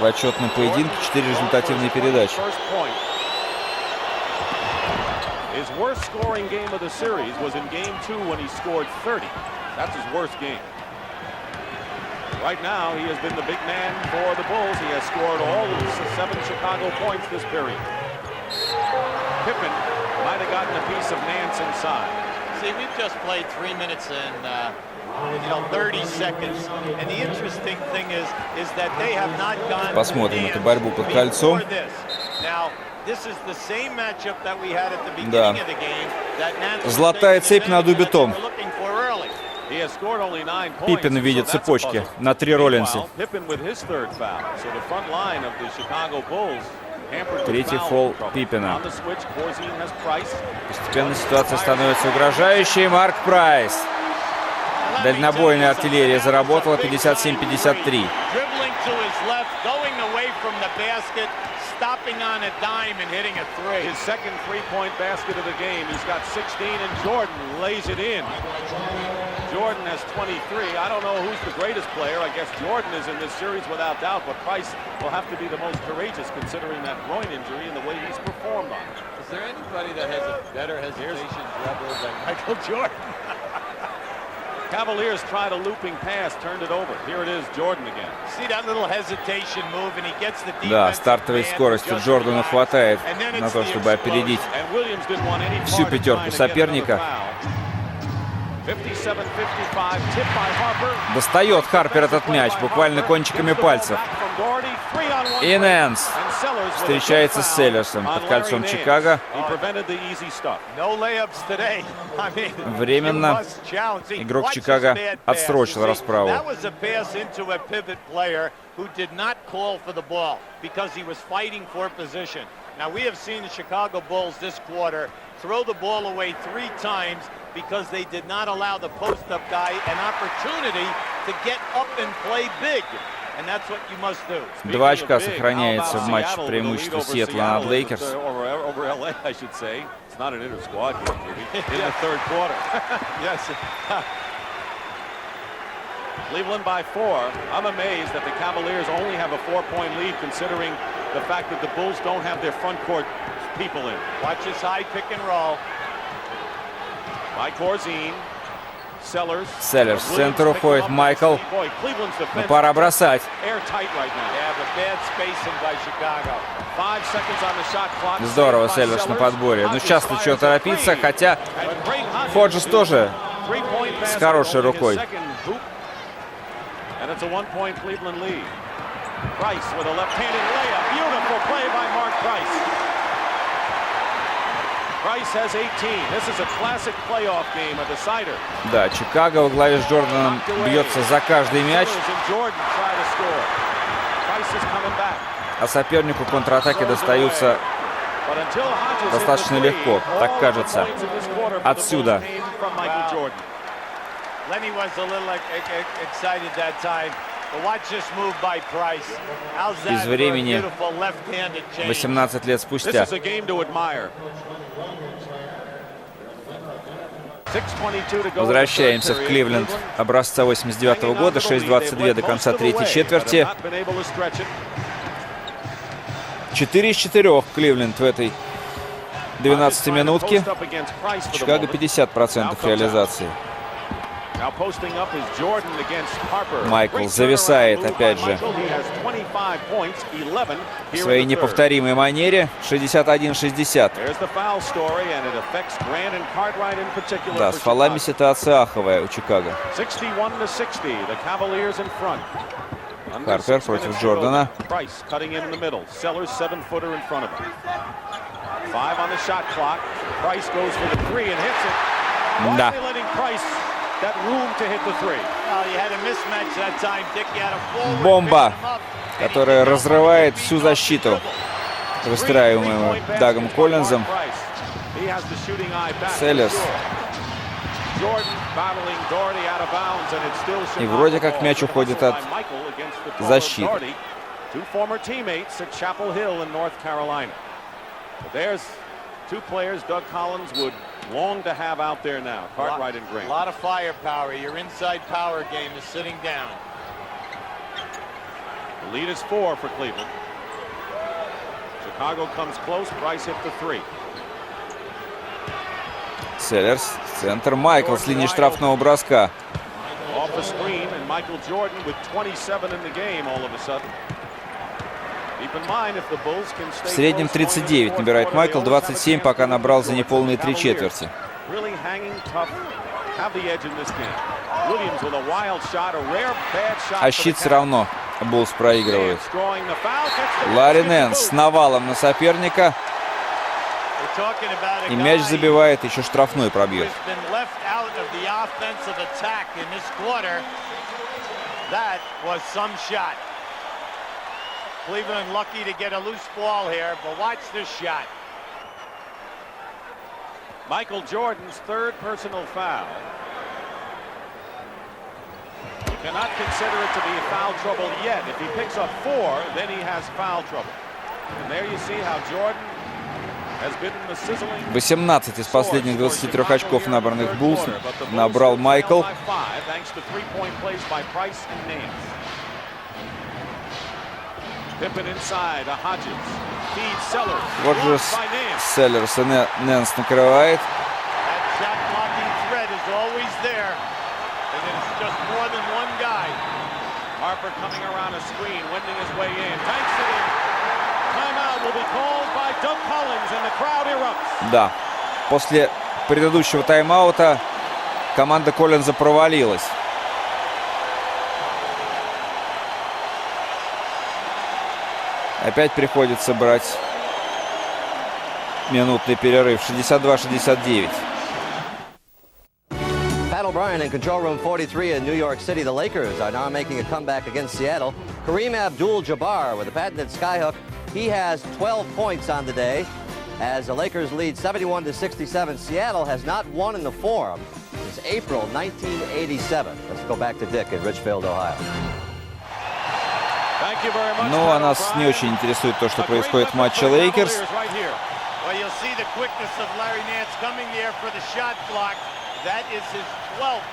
В отчетном поединке 4 результативные передачи. His worst scoring game of the series was in game 2 when he scored 30. That's his worst game. Right now, he has been the big man for the Bulls. He has scored all of the 7 Chicago points this period. Pippen might have gotten a piece of Nance inside. See, we've just played 3 minutes and 30 seconds. And the interesting thing is that they have not gone. Посмотрим эту борьбу под кольцом. Now, this is the same matchup that we had at the beginning of the game. Золотая цепь над убитом. Пиппин видит цепочки на 3 Роллинса. Третий фол Пиппина. Постепенно ситуация становится угрожающей. Марк Прайс. Дальнобойная артиллерия заработала 57-53. Stopping on a dime and hitting a three. His second three-point basket of the game. He's got 16, and Jordan lays it in. Jordan has 23. I don't know who's the greatest player. I guess Jordan is in this series without doubt, but Price will have to be the most courageous considering that groin injury and the way he's performed on it. Is there anybody that has a better hesitation level than Michael Jordan? Cavaliers tried a looping pass, turned it over. Here it is, Jordan again. See that little hesitation move, and he gets the defense. Да, стартовой скорости Джордану хватает на то, чтобы опередить всю пятерку соперника. Достает Харпер этот мяч буквально кончиками пальцев. Инэнс встречается с Селлерсом под кольцом Чикаго. Временно игрок Чикаго отсрочил расправу. Now we have seen the Chicago Bulls this quarter throw the ball away 3 times because they did not allow the post-up guy an opportunity to get up and play big. And that's what you must do. 2 очка сохраняется в матче преимущества Сиэтла над Лейкерс. Over LA, I should say. It's not an inter-squad game, in the third quarter. Yes. Cleveland by 4. I'm amazed that the Cavaliers only have a 4-point lead considering the fact that the Bulls don't have their front court people in. Watch his high pick and roll. By Corzine. Sellers. Селлерс в центр уходит. Майкл. Но пора бросать. Здорово, Селлерс на подборе. Ну сейчас лучше торопиться, хотя Ходжес тоже с хорошей рукой. And it's a 1-point Cleveland lead. Price with a left-handed layup. Beautiful play by Mark Price. Price has 18. This is a classic playoff game, a decider. Да, Чикаго во главе с Джорданом бьется за каждый мяч. А сопернику контратаки достаются достаточно легко, так кажется, отсюда. Lenny was a little excited that time. But watch this move by Price. How's that Из времени beautiful left-handed change? 18 лет спустя. This is a game to admire. Возвращаемся в Кливленд образца 89 года. 6:22 до конца третьей четверти. 4 из 4 Кливленд в этой 12-минутке. Чикаго 50% реализации. Майкл зависает, опять же, в своей неповторимой манере. 61-60. Да, с фолами ситуация аховая у Чикаго. Харпер против Джордана. Да. Бомба, которая разрывает всю защиту, выстраиваемую Дагом Коллинзом. Селлерс. И вроде как мяч уходит от защиты. Two players Doug Collins would long to have out there now, Cartwright and Green. A lot of firepower. Your inside power game is sitting down. The lead is 4 for Cleveland. Chicago comes close. Price hit the 3. Селлерс, центр. Майкл с линии штрафного броска. Off the screen, and Michael Jordan with 27 in the game all of a sudden. В среднем 39 набирает Майкл, 27 пока набрал за неполные 3 четверти. А щит все равно Буллс проигрывает. Ларри Нэнс с навалом на соперника. И мяч забивает, еще штрафной пробьет. Cleveland lucky to get a loose ball here, but watch this shot. Michael Jordan's 3rd personal foul. cannot consider it to be foul trouble yet. If he picks up 4, then he has foul trouble. And there you see how Jordan has been the sizzling. 18 из последних 23 очков, набранных Буллс, набрал Майкл. Вот же Селлерс, и Нэнс накрывает. Harper coming around a screen, winding his way in, banks it in. Timeout will be called by Doug Collins, and the crowd erupts. Да, после предыдущего тайм-аута команда Коллинза провалилась. Опять приходится брать минутный перерыв. 62-69. O'Brien in control room 43 in New York City. The Lakers are now making a comeback against Seattle. Kareem Abdul-Jabbar with a patented skyhook. He has 12 points on the day as the Lakers lead 71-67. Seattle has not won in the Forum since April 1987. Let's go back to Dick in Richfield, Ohio. Ну, а нас не очень интересует то, что происходит в матче Лейкерс. That is his 12th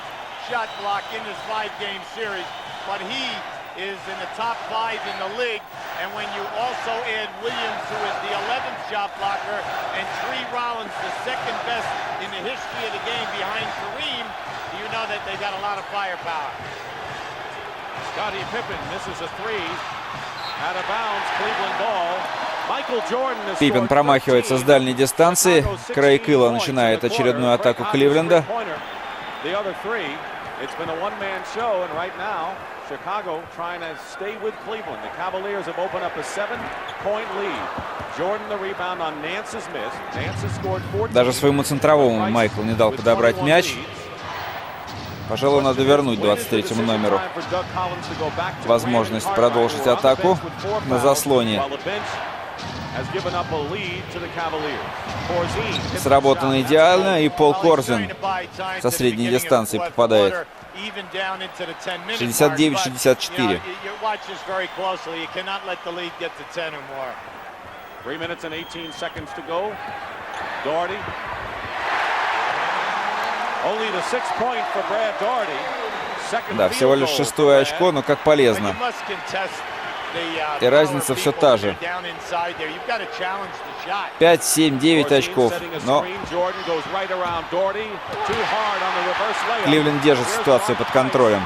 shot block in this 5-game series, but he is in the top 5 in the league. And when you also add Williams, who is the 11th shot blocker, and 3 rounds, the second best in the history of the game behind Kareem, you know that they got a lot of firepower. Scottie Pippen misses a 3. Out of bounds, Cleveland ball. Пиппен промахивается с дальней дистанции. Крейг Илла начинает очередную атаку Кливленда. Даже своему центровому Майкл не дал подобрать мяч. Пожалуй, надо вернуть 23-му номеру возможность продолжить атаку на заслоне. Сработано идеально, и Пол Корзин со средней дистанции попадает. 69-64. 3 minutes and 18 seconds to go. Doherty. Only the 6 point for Brad Doherty. Да, всего лишь 6-е очко, но как полезно. И разница все та же. 5, 7, 9 очков. Но Кливленд держит ситуацию под контролем.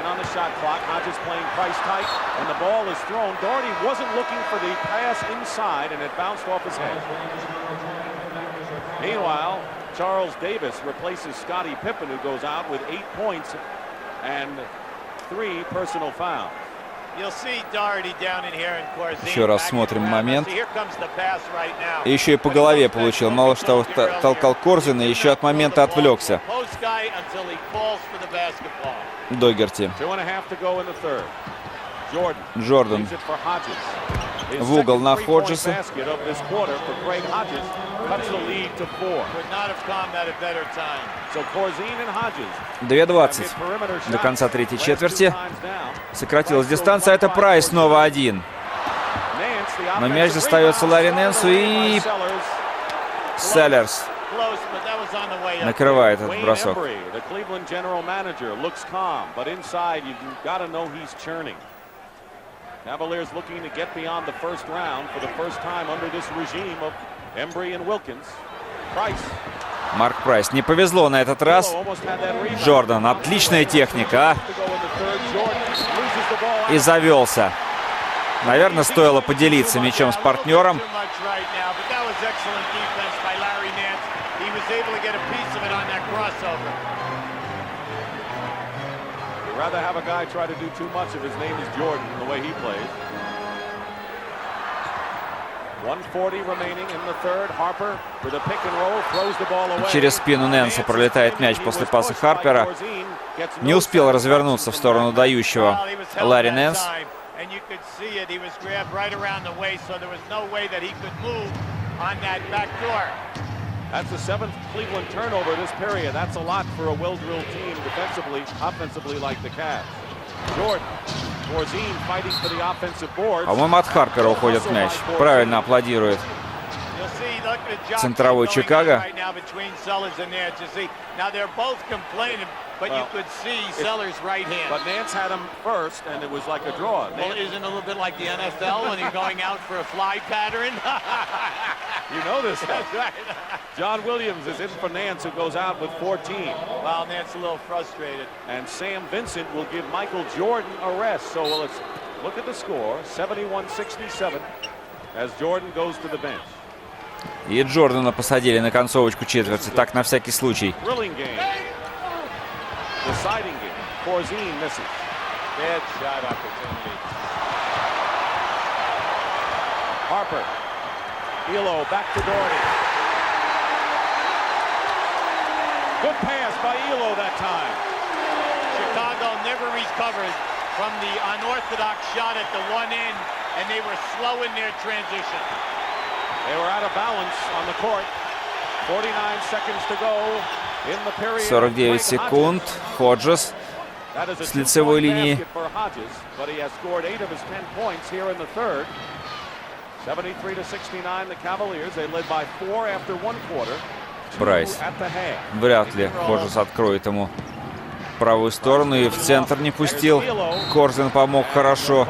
On the shot clock, Hodges playing Price tight, and the ball is thrown. Doherty wasn't looking for the pass inside, and it bounced off his head. Meanwhile, Charles Davis replaces Scottie Pippen, who goes out with 8 points and 3 personal fouls. Еще раз смотрим момент. И еще и по голове получил. Мало что толкал Корзина, еще от момента отвлекся. Догерти. Джордан в угол на Ходжеса. 2:20 до конца третьей четверти. Сократилась дистанция. Это Прайс снова один. Но мяч достается Ларри Нэнсу, и Селлерс накрывает этот бросок. Cavaliers looking to get beyond the first round for the first time under this regime of Embry and Wilkins. Price. Марк Прайс. Не повезло на этот раз. Джордан. Отличная техника. И завелся. Наверное, стоило поделиться мячом с партнером. Rather have a guy try to do too much if his name is Jordan, the way he plays. 1:40 remaining in the third. Harper with a pick and roll throws the ball away. Через спину Нэнса пролетает мяч после паса Харпера. Не успел развернуться в сторону дающего Ларри Нэнс. and you could see it. He was grabbed right around the waist, so there was no way that he could move on that back door. That's the 7th Cleveland turnover this period. That's a lot for a well-drilled team defensively, offensively like the Cavs. Jordan, Corzine fighting for the offensive boards. По-моему, от Харпера уходит мяч. Правильно аплодирует центровой Чикаго. But you could see Sellers' right hand. But Nance had him first, and it was like a draw. Well, isn't it a little bit like the NFL when you're going out for a fly pattern? You know this stuff. That's right. John Williams is in for Nance, who goes out with 14. Well, Nance a little frustrated. And Sam Vincent will give Michael Jordan a rest. So let's look at the score, 71-67, as Jordan goes to the bench. И Джордана посадили на концовочку четверти, так на всякий случай. Deciding game. Corzine misses. Bad shot opportunity. Harper. Elo back to Doherty. Good pass by Elo that time. Chicago never recovered from the unorthodox shot at the one end, and they were slow in their transition. They were out of balance on the court. 49 seconds to go. 49 секунд. Ходжес с лицевой линии. Прайс. Вряд ли Ходжес откроет ему правую сторону и в центр не пустил. Корзин помог хорошо.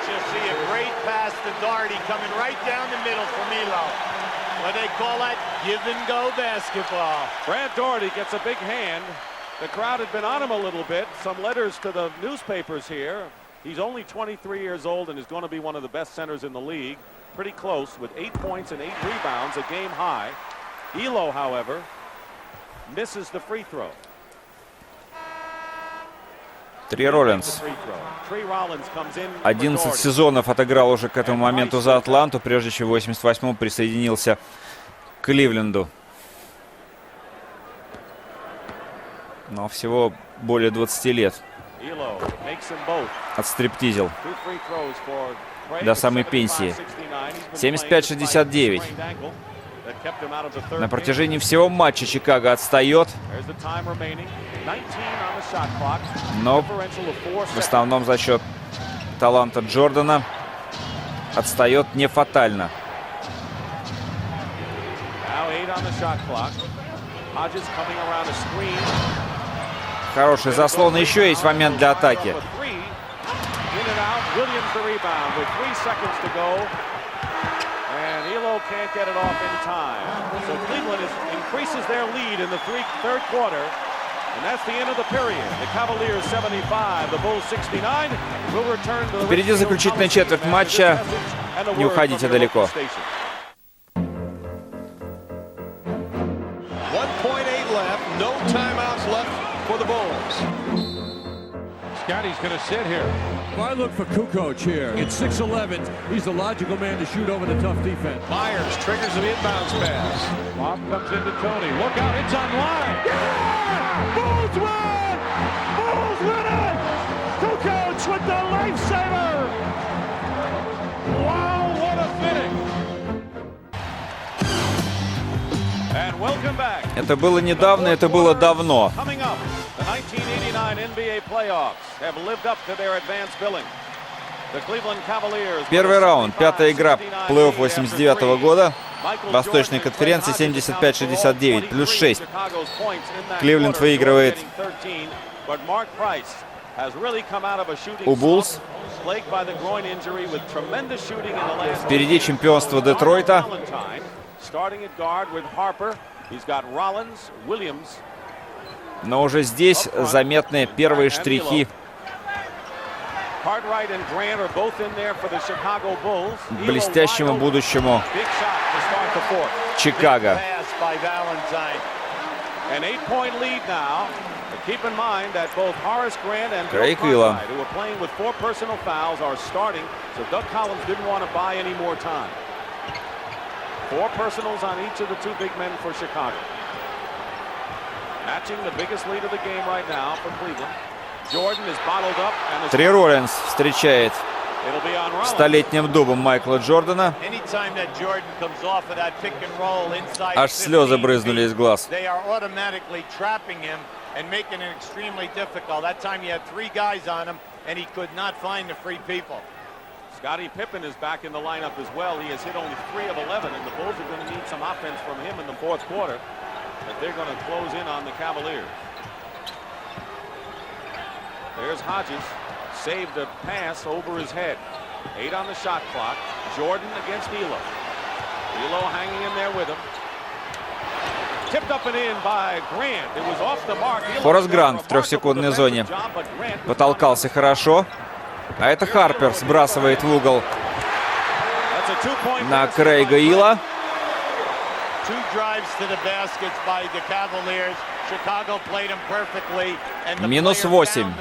You'll see a great pass to Doherty coming right down the middle from Elo. What they call that give-and-go basketball. Brad Doherty gets a big hand. The crowd had been on him a little bit. Some letters to the newspapers here. He's only 23 years old and is going to be one of the best centers in the league. Pretty close with 8 points and 8 rebounds, a game high. Elo, however, misses the free throw. Три Роллинс. 11 сезонов отыграл уже к этому моменту за Атланту, прежде чем в 88-м присоединился к Кливленду. Но всего более 20 лет отстриптизил до самой пенсии. 75-69. На протяжении всего матча Чикаго отстает, но в основном за счет таланта Джордана отстает не фатально. Хороший заслон, еще есть момент для атаки. Can't get it off in time. So Cleveland increases their lead in the third quarter, and that's the end of the period. The Cavaliers 75, the Bulls 69. We'll return to the Впереди заключительная четверть матча. Не уходите далеко. 1.8 left, no timeouts left for the Bulls. Scotty's going to sit here. If I look for Kukoc here, at 6'11", he's the logical man to shoot over the tough defense. Myers triggers an inbounds pass. Lob comes into Tony. Look out, it's online. Yeah! Bulls win! Bulls win it! Kukoc with the lifesaver! Wow, what a finish! And welcome back. Это было недавно, это было давно. The 1989 NBA playoffs have lived up to their advanced billing. The Cleveland Cavaliers. Первый раунд, пятая игра плей-офф 89-го года. Восточной конференции 75-69, плюс 6. Кливленд выигрывает у БУЛЛС. Впереди чемпионство Детройта. Но уже здесь заметны первые штрихи блестящему будущему Чикаго. Крейг Илла. Три Роллинс встречает столетним дубом Майкла Джордана. Аж слезы брызнули из глаз. Scottie Pippen is back in the lineup as well. He has hit only 3 of 11, and the Bulls are going to need some offense from him in the fourth quarter. But they're going to close in on the Cavaliers. There's Hodges. Saved a pass over his head. 8 on the shot clock. Jordan against Elo. Elo hanging in there with him. Tipped up and in by Grant. It was off the mark. Форрест Грант в трехсекундной зоне потолкался хорошо. А это Харпер сбрасывает в угол на Крейга Ила. Минус 8.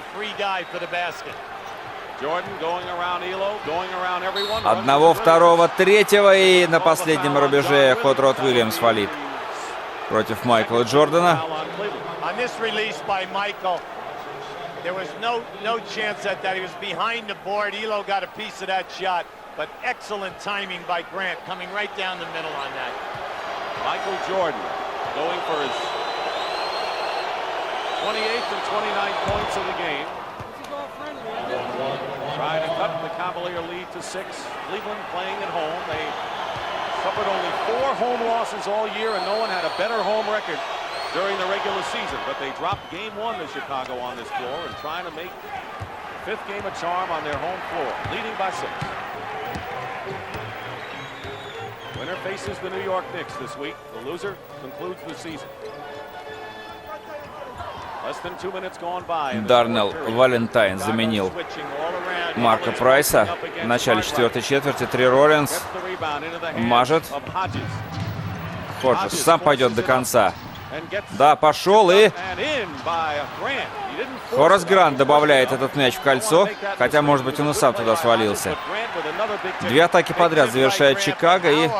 Одного, второго, третьего. И на последнем рубеже ход Род Уильямс фалит против Майкла Джордана. There was no chance at that. He was behind the board. Elo got a piece of that shot, but excellent timing by Grant, coming right down the middle on that. Michael Jordan going for his 28th and 29th points of the game. Trying to cut the Cavalier lead to 6. Cleveland playing at home. They suffered only 4 home losses all year, and no one had a better home record during the regular season, but they dropped game 1 to Chicago on this floor and trying to make the 5th game a charm on their home floor, leading by 6. Winner faces the New York Knicks this week. The loser concludes the season. Less than 2 minutes gone by. Дарнелл Валентайн заменил Марка Прайса в начале 4-й четверти. Три Роллинс мажет. Ходжес сам пойдет до конца. Да, пошел, и Хорас Грант добавляет этот мяч в кольцо, хотя, может быть, он и сам туда свалился. 2 атаки подряд завершает Чикаго, и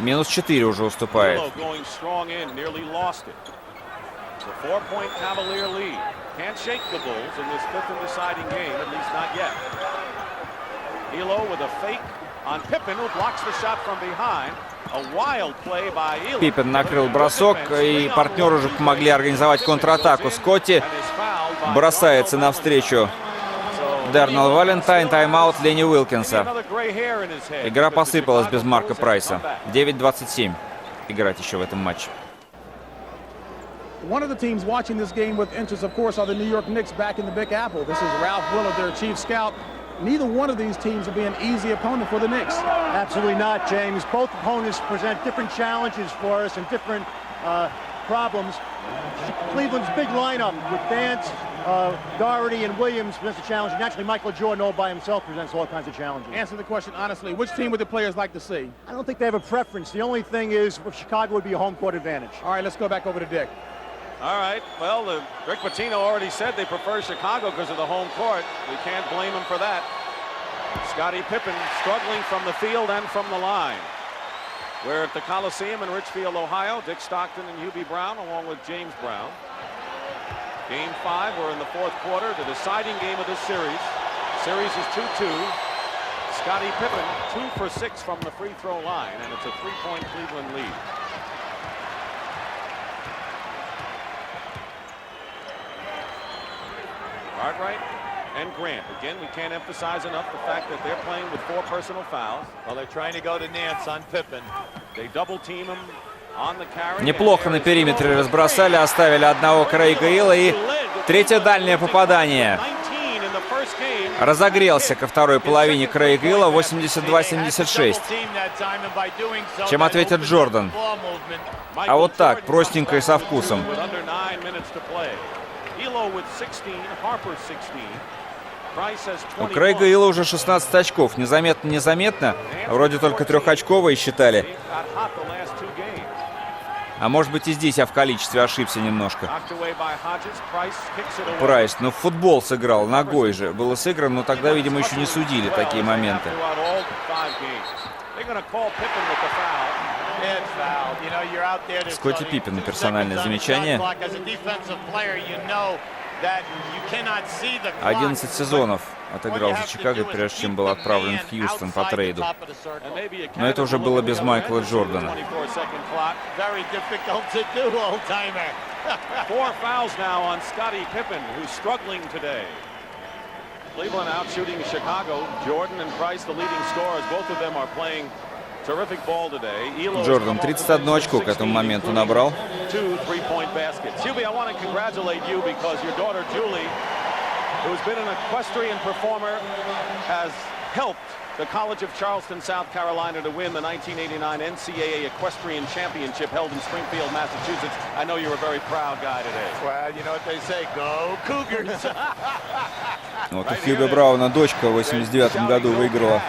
минус 4 уже уступает. Пиппен накрыл бросок, и партнеры уже помогли организовать контратаку. Скотти бросается навстречу Дарнелл Валентайн. Тайм-аут Ленни Уилкинса. Игра посыпалась без Марка Прайса. 9:27 играть еще в этом матче. One of the teams watching this game with interest, of course, are the New York Knicks back in the Big Apple. This is Ralph Willard, their chief scout. Neither one of these teams will be an easy opponent for the Knicks. Absolutely not, James. Both opponents present different challenges for us and different problems. Cleveland's big lineup with Vance, Doherty, and Williams presents a challenge. And actually, Michael Jordan all by himself presents all kinds of challenges. Answer the question honestly. Which team would the players like to see? I don't think they have a preference. The only thing is, with Chicago would be a home court advantage. All right, let's go back over to Dick. All right. Well, Rick Pitino already said they prefer Chicago because of the home court. We can't blame him for that. Scottie Pippen struggling from the field and from the line. We're at the Coliseum in Richfield, Ohio. Dick Stockton and Hugh Brown along with James Brown. Game 5, we're in the 4th quarter, the deciding game of this series. Series is 2-2. Scottie Pippen 2 for 6 from the free throw line, and it's a 3-point Cleveland lead. Cartwright and Grant. Again, we can't emphasize enough the fact that they're playing with 4 personal fouls. Well, they're trying to go to Nance on Pippen. They double team him on the carry. Неплохо на периметре разбросали, оставили одного Крейга Илла, и третье дальнее попадание. Разогрелся ко второй половине Крейг Илла, 82-76. Чем ответит Джордан? А вот так, простенько и со вкусом. У Крейга Илла уже 16 очков. Незаметно. Вроде только трехочковые считали. А может быть и здесь я в количестве ошибся немножко. Прайс, ну в футбол сыграл, ногой же. Было сыграно, но тогда, видимо, еще не судили такие моменты. Скотти Пиппен, персональное замечание. 11 сезонов отыграл за Чикаго, прежде чем был отправлен в Хьюстон по трейду. Но это уже было без Майкла Джордана. Cleveland out shooting Chicago. Jordan and Price, the leading scorers. Both of them are playing terrific ball today. Джордан 31 очко к этому моменту набрал. 2 3-point baskets. Hugh, I want to congratulate you because your daughter Julie, who's been an equestrian performer, has helped the College of Charleston, South Carolina, to win the 1989 NCAA Equestrian Championship held in Springfield, Massachusetts. I know you're a very proud guy today. Well, you know what they say, go Cougars. Вот у Хьюга Брауна дочка в 89 году выиграла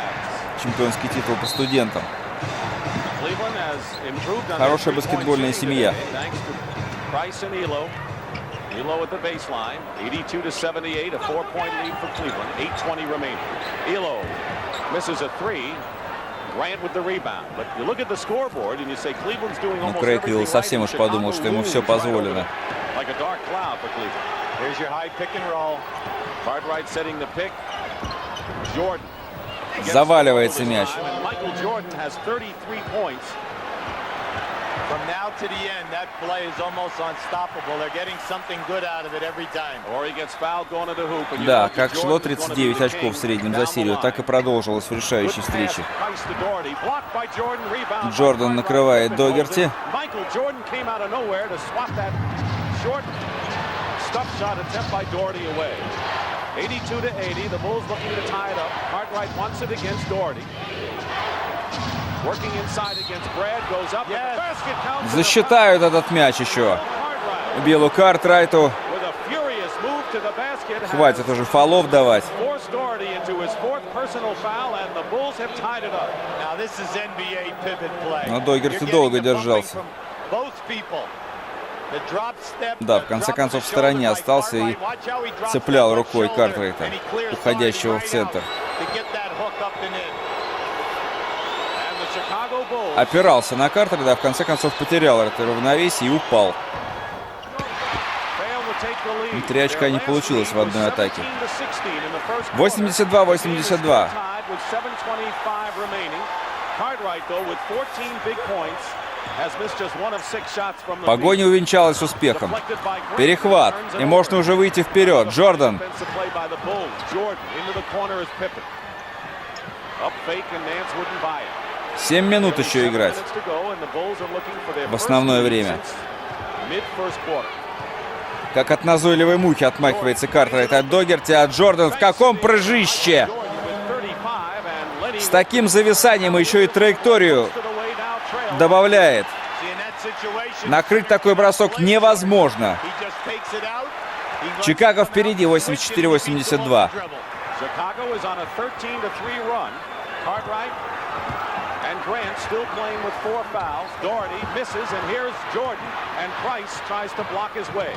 чемпионский титул по студентам. Хорошая баскетбольная семья. Elo at the baseline, 82-78, a 4-point lead for Cleveland, 8:20 remaining. Elo misses a 3. Grant with the rebound. But you look at the scoreboard and you say Cleveland's doing almost everything right. Совсем уж подумал, что ему все позволено. Like a dark cloud for Cleveland. Here's your high pick and roll. Cartwright setting the pick. Jordan. Заваливается мяч. Michael Jordan has 33 points. From now to the end, that play is almost unstoppable. They're getting something good out of it every time. Or he gets fouled going to the hoop. Да, как шло 39 очков в среднем за серию, так и продолжилось в решающей встрече. Джордан накрывает Догерти. Stuff shot attempt by Doherty away. 82-80, the Bulls looking to tie it up. Cartwright wants it against Doherty. Working inside against Brad, goes up, and the basket counts. Засчитают этот мяч еще. Билу Картрайту. Хватит уже фолов давать. Но Догерти долго держался. Да, в конце концов в стороне остался и цеплял рукой Картрайта, уходящего в центр. Опирался на Картрайта, а в конце концов потерял это равновесие и упал. 3 очка не получилось в одной атаке. 82-82. Погоня увенчалась успехом. Перехват. И можно уже выйти вперед. Джордан. 7 минут еще играть. В основное время. Как от назойливой мухи отмахивается Картрайт от Догерти, а Джордан в каком прыжище! С таким зависанием еще и траекторию добавляет. Накрыть такой бросок невозможно. Чикаго впереди 84-82. And Grant still playing with 4 fouls. Doherty misses, and here's Jordan. And Price tries to block his way.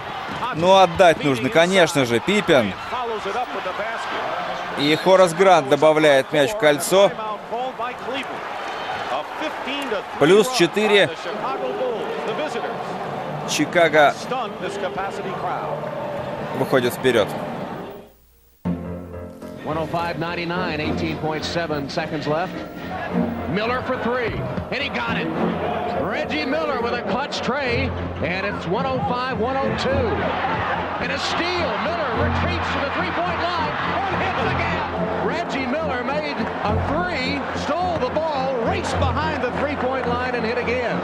Ну, отдать нужно, конечно же, Пиппен. И Хорас Грант добавляет мяч в кольцо. Плюс 4. Чикаго выходит вперед. 105-99, 18.7 seconds left. Miller for 3, and he got it. Reggie Miller with a clutch tray, and it's 105-102. And a steal. Miller retreats to the three-point line and hits again. Reggie Miller made a 3, stole the ball, raced behind the three-point line, and hit again.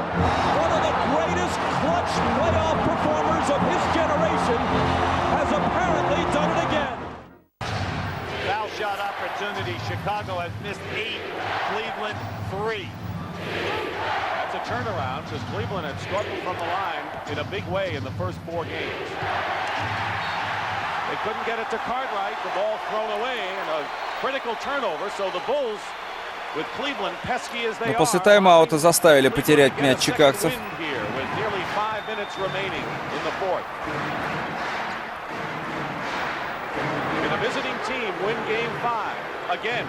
One of the greatest clutch playoff performers of his generation has apparently done it again. Foul shot opportunity. Chicago has missed 8. Cleveland 3. That's a turnaround because Cleveland had struggled from the line in a big way in the first 4 games. They couldn't get it to Cartwright. The ball thrown away and a critical turnover. So the Bulls, with Cleveland pesky as they Но после тайм-аута заставили потерять мяч чикагцев. With nearly 5 minutes remaining in the 4th. Can a visiting team win game 5 again?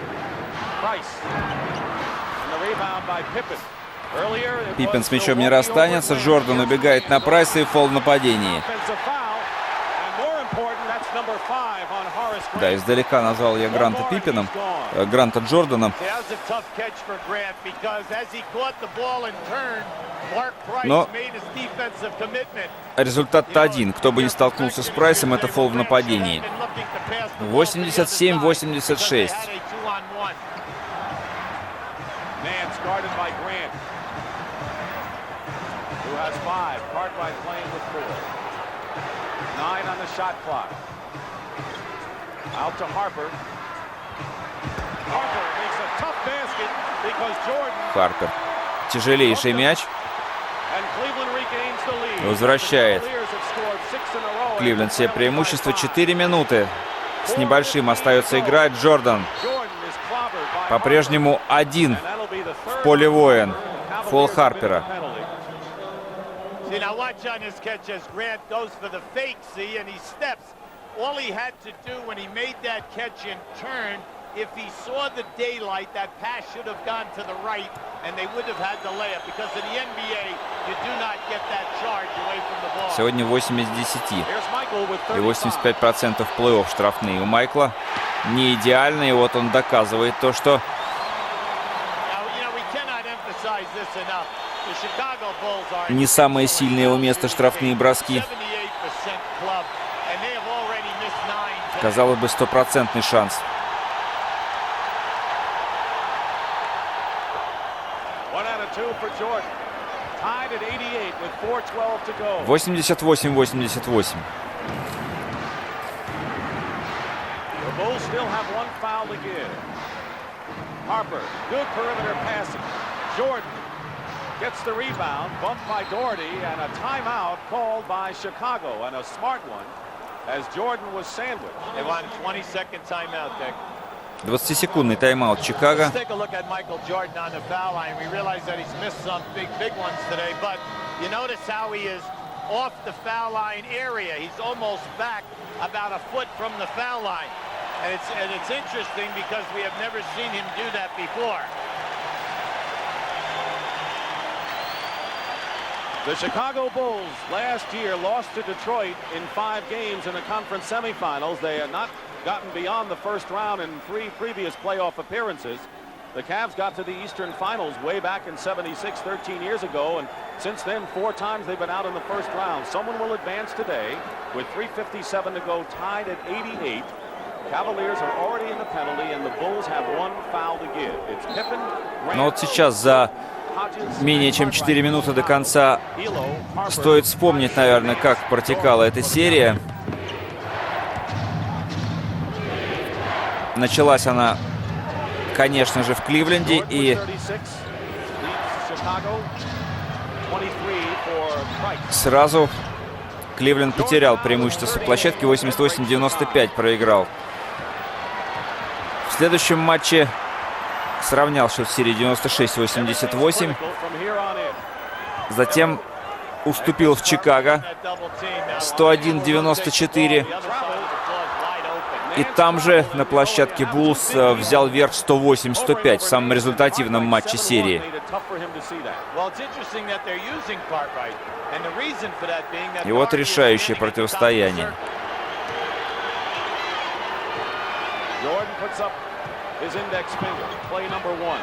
Price. And the rebound by Pippen. Пиппен с мячом не расстанется. Джордан убегает на Прайса и фол в нападении. Да, издалека назвал я Гранта Пиппеном, Гранта Джорданом. Но результат-то один. Кто бы ни столкнулся с Прайсом, это фол в нападении. 87-86. Харпер. Тяжелейший мяч. Возвращает Кливленд себе преимущество. 4 минуты с небольшим остается играть. Джордан по-прежнему один в поле воин. Фол Харпера. All he had to do when he made that catch and turn, if he saw the daylight, that pass should have gone to the right, and they would have had the layup. Because in the NBA, you do not get that charge away from the ball. Сегодня 8 из 10. И 85% плей-офф штрафные. У Майкла не идеальные. И вот он доказывает то, что не самое сильное его место штрафные броски. Казалось бы, стопроцентный шанс. 88-88. Gets the rebound, bumped by Doherty, and a timeout called by Chicago, and a smart one, as Jordan was sandwiched. They want a 20-second timeout, Dick. 20-секундный тайм-аут Чикаго. Let's take a look at Michael Jordan on the foul line. We realize that he's missed some big ones today, but you notice how he is off the foul line area. He's almost back about a foot from the foul line. And it's interesting because we have never seen him do that before. The Chicago Bulls last year lost to Detroit in 5 games in the conference semifinals. They had not gotten beyond the first round in 3 previous playoff appearances. The Cavs got to the Eastern Finals way back in '76, 13 years ago, and since then 4 times they've been out in the first round. Someone will advance today with 3:57 to go, tied at 88. Cavaliers are already in the penalty, and the Bulls have 1 foul to give. It's Pippen. Но вот сейчас за менее чем 4 минуты до конца стоит вспомнить, наверное, как протекала эта серия. Началась она, конечно же, в Кливленде, и сразу Кливленд потерял преимущество с площадки, 88-95 проиграл. В следующем матче сравнял счет в серии 96-88. Затем уступил в Чикаго 101-94. И там же на площадке БУЛЛС взял верх 108-105 в самом результативном матче серии. И вот решающее противостояние. His index finger, play number 1.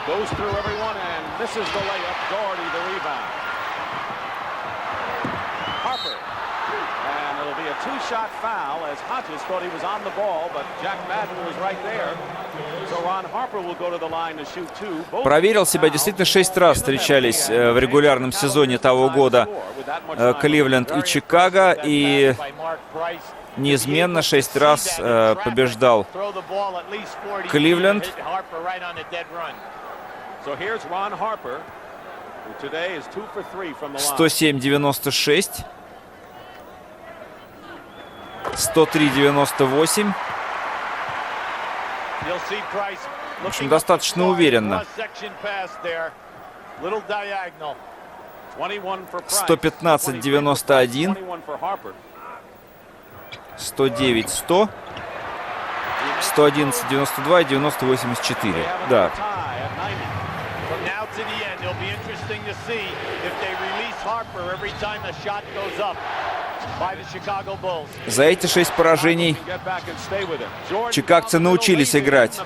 Goes through everyone and misses the layup. Doherty the rebound. Harper. And it'll be a 2-shot foul as Hodges thought he was on the ball, but Jack Madden was right there. So Ron Harper will go to the line to shoot 2. Проверил себя. Действительно, 6 раз встречались в регулярном сезоне того года Кливленд и Чикаго. И неизменно 6 раз побеждал Кливленд. 107-96. 103-98. В общем, достаточно уверенно. 115-91. 109-100, 111-92 и 90-84. Да. it'll be interesting to see if they release Harper every time a shot goes up by the Chicago Bulls. За эти 6 поражений чикагцы научились играть.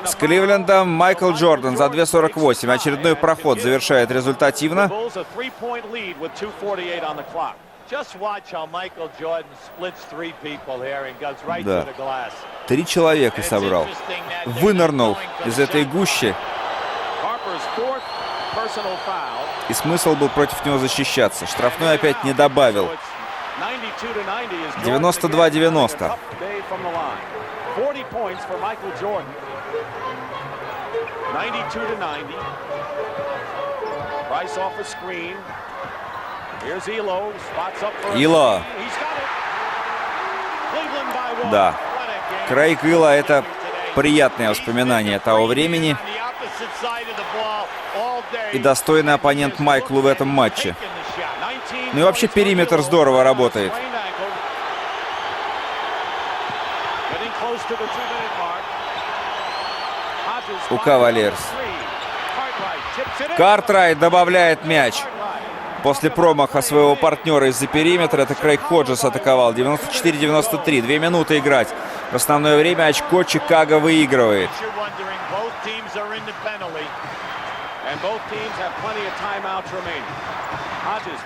С Кливлендом Майкл Джордан за 2:48. Очередной проход завершает результативно. Да. 3 человека собрал. Вынырнул из этой гущи. И смысл был против него защищаться. Штрафной опять не добавил. 92-90. Ило. Да. Крейг Ило — это приятное воспоминание того времени и достойный оппонент Майклу в этом матче. Ну и вообще периметр здорово работает. У КАВАЛЬЕРС. Картрайт добавляет мяч. После промаха своего партнера из-за периметра это Крейг Ходжес атаковал. 94-93. 2 минуты играть. В основное время очко Чикаго выигрывает.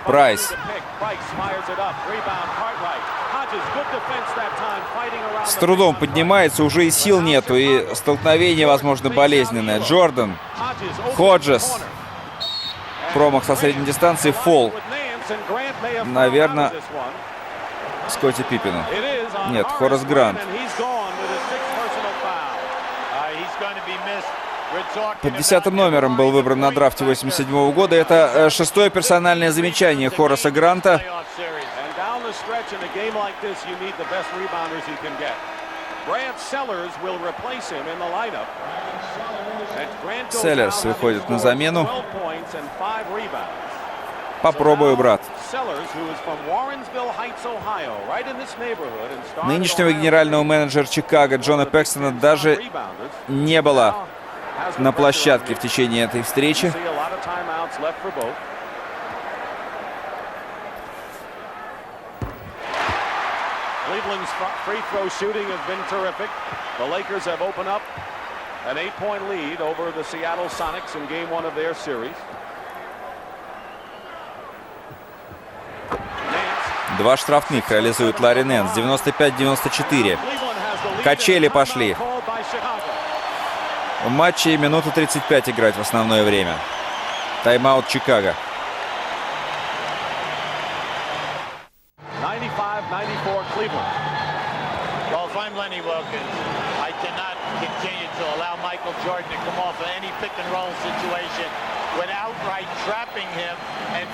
Прайс. С трудом поднимается, уже и сил нету, и столкновение, возможно, болезненное. Джордан. Ходжес. Промах со средней дистанции. Фол. Наверное, Скотти Пиппину. Нет, Хорас Грант. Под 10-м номером был выбран на драфте 87-го года. Это 6-е персональное замечание Хораса Гранта. Селлерс выходит на замену. Попробую, брат. Нынешнего генерального менеджера Чикаго Джона Пэкстона даже не было на площадке в течение этой встречи. Cleveland's free throw shooting has been terrific. The Lakers have opened up an 8-point lead over the Seattle Sonics in game 1 of their series. 2 штрафных реализует Ларри Нэнс. 95-94. Качели пошли. В матче минуту 35 играть в основное время. Тайм-аут Чикаго. 95-94 Cleveland. Well, if I'm Lenny Wilkins, I cannot continue to allow Michael Jordan to come off of any pick and roll situation without trapping him.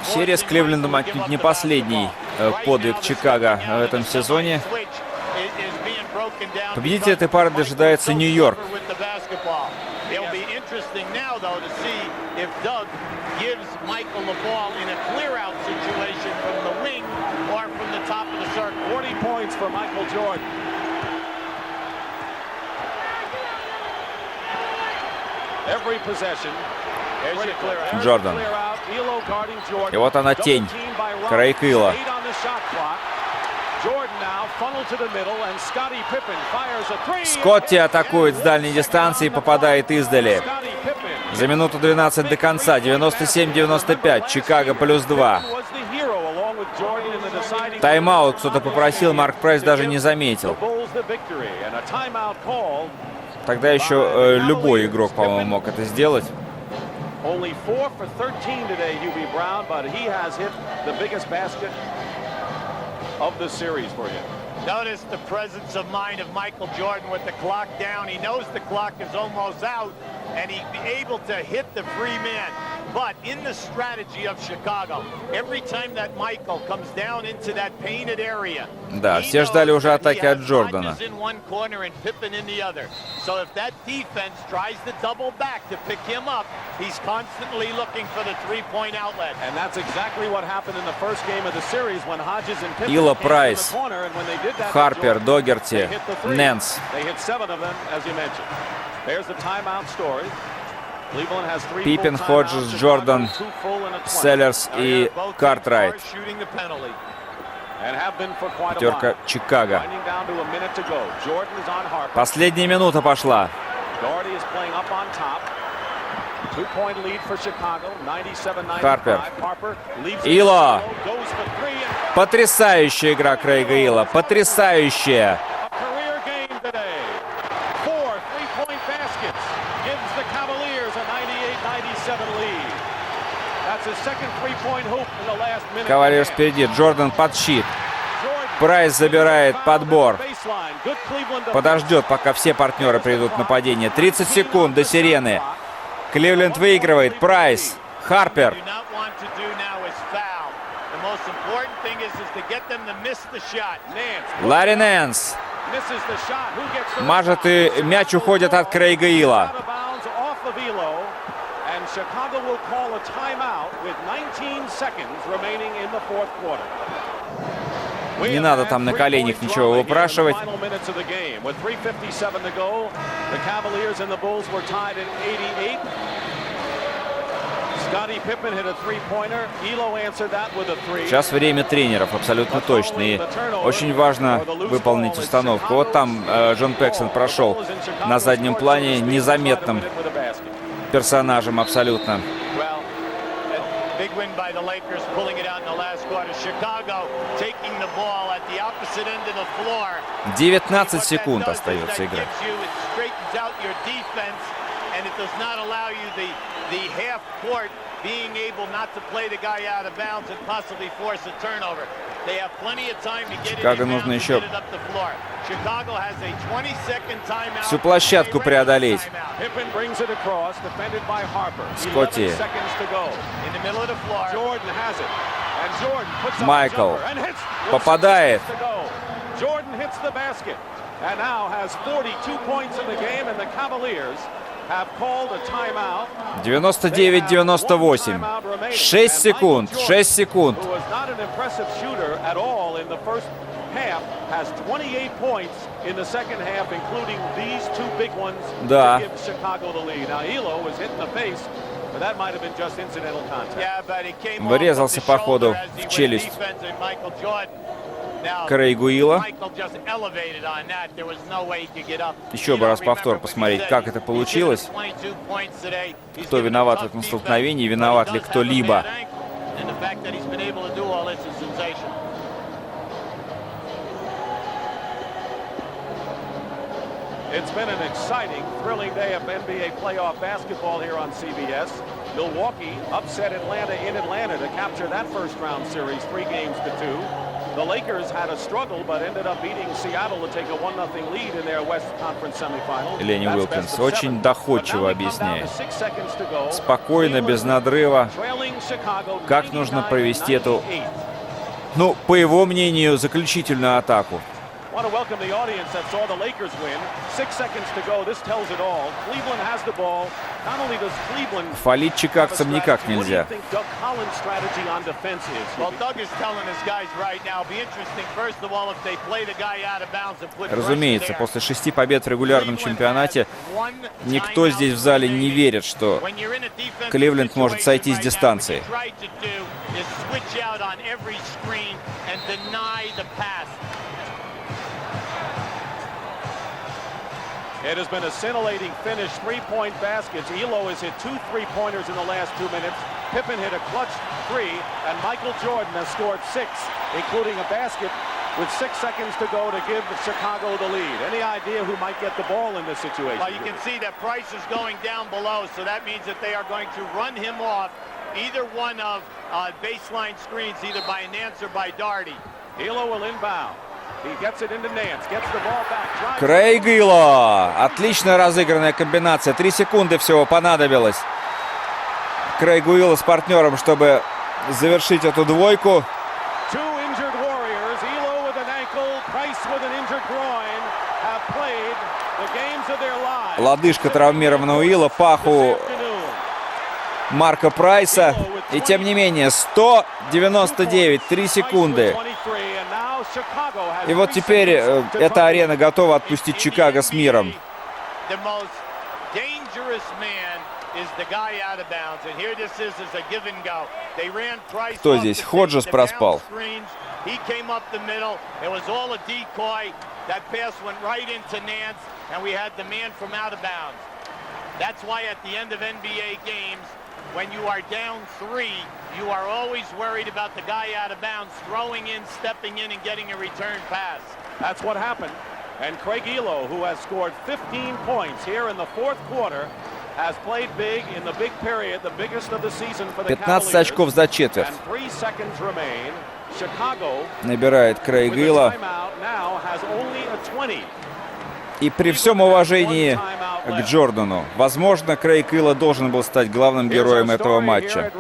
Серия с Кливлендом отнюдь не последний подвиг Чикаго в этом сезоне. Победитель этой пары дожидается Нью-Йорк. Джордан. И вот она тень. Крейг Ило. Скотти атакует с дальней дистанции и попадает издали. За минуту 12 до конца. 97-95. Чикаго +2. Тайм-аут кто-то попросил, Марк Прайс даже не заметил. Тогда еще любой игрок, по-моему, мог это сделать. Only 4 for 13 today, Hugh Brown, but he has hit the biggest basket of the series for him. Notice the presence of mind of Michael Jordan with the clock down. He knows the clock is almost out, and he'd be able to hit the free man. But in the strategy of Chicago, every time that Michael comes down into that painted area, да, все ждали уже атаки от Джордана. So if that defense tries to double back to pick him up, he's constantly looking for the three-point outlet. And that's exactly what happened in the first game of the series when Hodges and Pippen Ило, came Прайс, in the corner, and when they did that, Харпер, Догерти, Нэнс. They hit 7 of them, as you mentioned. There's the timeout story. Пиппин, Ходжес, Джордан, Селлерс и Картрайт. Пятерка Чикаго. Последняя минута пошла. Харпер. Ило. Потрясающая игра Крейга Илла. Потрясающая. Кавальерс впереди. Джордан под щит. Прайс забирает подбор. Подождет, пока все партнеры придут в нападение. 30 секунд до сирены. Кливленд выигрывает. Прайс. Харпер. Ларри Нэнс. Мажет, и мяч уходит от Крейга Илла. Не надо там на коленях ничего выпрашивать. Сейчас время тренеров, абсолютно точно. И очень важно выполнить установку. Вот там Джон Пэксон прошел на заднем плане незаметным персонажем абсолютно. 19 секунд остается игра. Чикаго нужно еще всю площадку преодолеть. Скотти. Майкл попадает. 99-98. 6 секунд. 6 секунд. Да. Врезался по ходу в челюсть Крейгу Илла. Еще бы раз повтор посмотреть, как это получилось. Кто виноват в этом столкновении, виноват ли кто-либо. It's been an exciting, thrilling day of NBA playoff basketball here on CBS. Milwaukee upset Atlanta in Atlanta to capture that first-round series 3-2. The Lakers had a struggle, but ended up beating Seattle to take a 1-0 lead in their West Conference semifinals. Ленни Уилкинс очень доходчиво объясняет. Спокойно, без надрыва. Как нужно провести эту, ну, по его мнению, заключительную атаку. Want to welcome the audience that saw the Lakers win. 6 seconds to go. This tells it all. Cleveland has the ball. Not only does Cleveland фалить чикагцам никак нельзя. Разумеется, после 6 побед в регулярном чемпионате никто здесь в зале не верит, что Кливленд может сойти с дистанции. It has been a scintillating finish, 3-point baskets. Elo has hit 2 3-pointers in the last 2 minutes. Pippen hit a clutch 3, and Michael Jordan has scored 6, including a basket with 6 seconds to go to give Chicago the lead. Any idea who might get the ball in this situation? Well, you can see that Price is going down below, so that means that they are going to run him off either one of baseline screens, either by Nance or by Daugherty. Elo will inbound. He gets it into Nance, gets the ball back. Крейг Илла. Отлично разыгранная комбинация. 3 секунды всего понадобилось Крейгу Илла с партнером, чтобы завершить эту двойку. Лодыжка травмированного Илла, паху Марка Прайса. И тем не менее, 199, 3 секунды. И вот теперь эта арена готова отпустить Чикаго с миром. Кто здесь? Ходжес проспал. That's why at the end of NBA games, when you are down 3, you are always worried about the guy out of bounds throwing in, stepping in, and getting a return pass. That's what happened. And Craig Elo, who has scored 15 points here in the fourth quarter, has played big in the big period, the biggest of the season for the 15 очков за четверть. And 3 seconds remain. Chicago Набирает Крейг Илла. now has only a 20. И при всем уважении к Джордану, возможно, Крейг Илла должен был стать главным героем этого матча.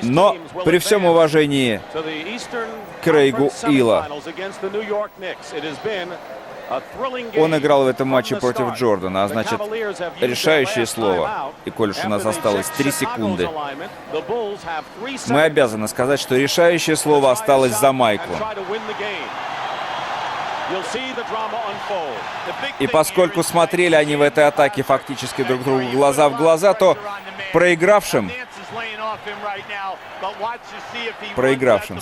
Но при всем уважении к Крейгу Илла, он играл в этом матче против Джордана, а значит, решающее слово. И коль уж у нас осталось 3 секунды, мы обязаны сказать, что решающее слово осталось за Майклом. И поскольку смотрели они в этой атаке фактически друг другу глаза в глаза, то проигравшим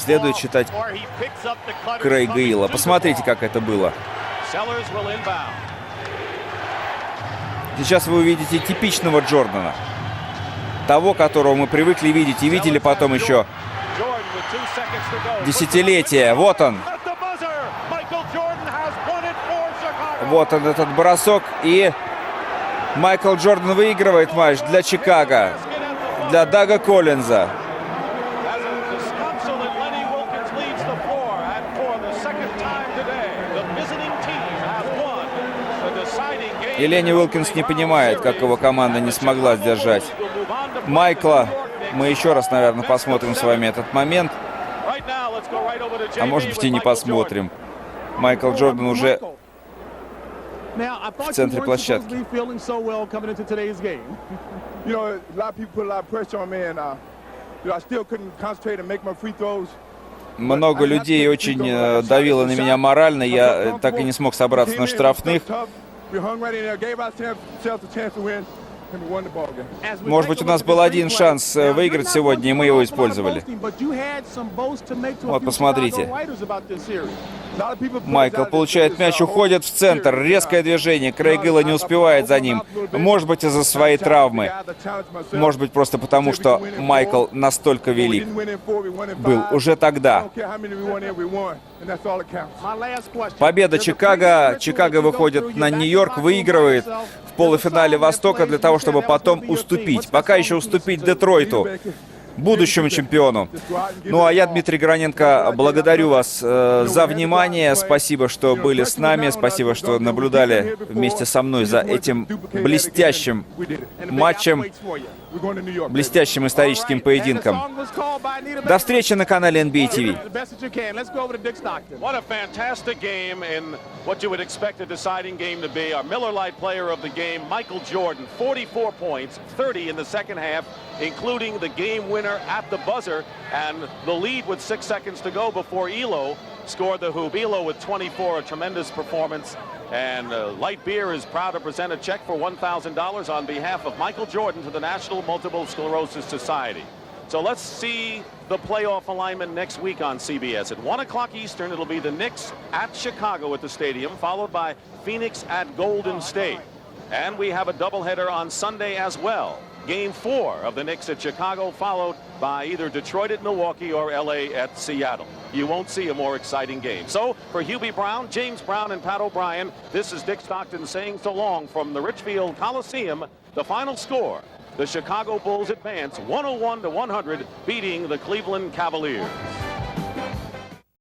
следует считать Крейга Илла. Посмотрите, как это было. Сейчас вы увидите типичного Джордана. Того, которого мы привыкли видеть и видели потом еще десятилетия. Вот он. Вот он, этот бросок, и Майкл Джордан выигрывает матч для Чикаго, для Дага Коллинза. И Ленни Уилкинс не понимает, как его команда не смогла сдержать Майкла. Мы еще раз, наверное, посмотрим с вами этот момент. А может быть и не посмотрим. Майкл Джордан уже в центре площадки. Много людей очень давило на меня морально. Я так и не смог собраться на штрафных. Может быть, у нас был один шанс выиграть сегодня, и мы его использовали. Вот, посмотрите. Майкл получает мяч, уходит в центр. Резкое движение. Крейг Илла не успевает за ним. Может быть, из-за своей травмы. Может быть, просто потому, что Майкл настолько велик был уже тогда. Победа Чикаго. Чикаго выходит на Нью-Йорк, выигрывает в полуфинале Востока для того, чтобы потом уступить. Пока еще уступить Детройту, будущему чемпиону. Ну а я, Дмитрий Гараненко, благодарю вас за внимание. Спасибо, что были с нами. Спасибо, что наблюдали вместе со мной за этим блестящим матчем, блестящим историческим поединком. До встречи на канале NBA TV. What a fantastic game in what you would expect a deciding game to be. Our Miller Lite player of the game, Michael Jordan, 44 points, 30 in the second half, including the game winner at the buzzer, and the lead with 6 seconds to go before Elo scored the hoop. Elo with 24, a tremendous performance. And Light Beer is proud to present a check for $1,000 on behalf of Michael Jordan to the National Multiple Sclerosis Society. So let's see the playoff alignment next week on CBS. At 1 o'clock Eastern, it'll be the Knicks at Chicago at the stadium, followed by Phoenix at Golden State. And we have a doubleheader on Sunday as well. Game 4 of the Knicks at Chicago, followed by either Detroit at Milwaukee or LA at Seattle. You won't see a more exciting game. So for Hugh Brown, James Brown, and Pat O'Brien, this is Dick Stockton saying so long from the Richfield Coliseum. The final score, the Chicago Bulls advance 101-100, beating the Cleveland Cavaliers.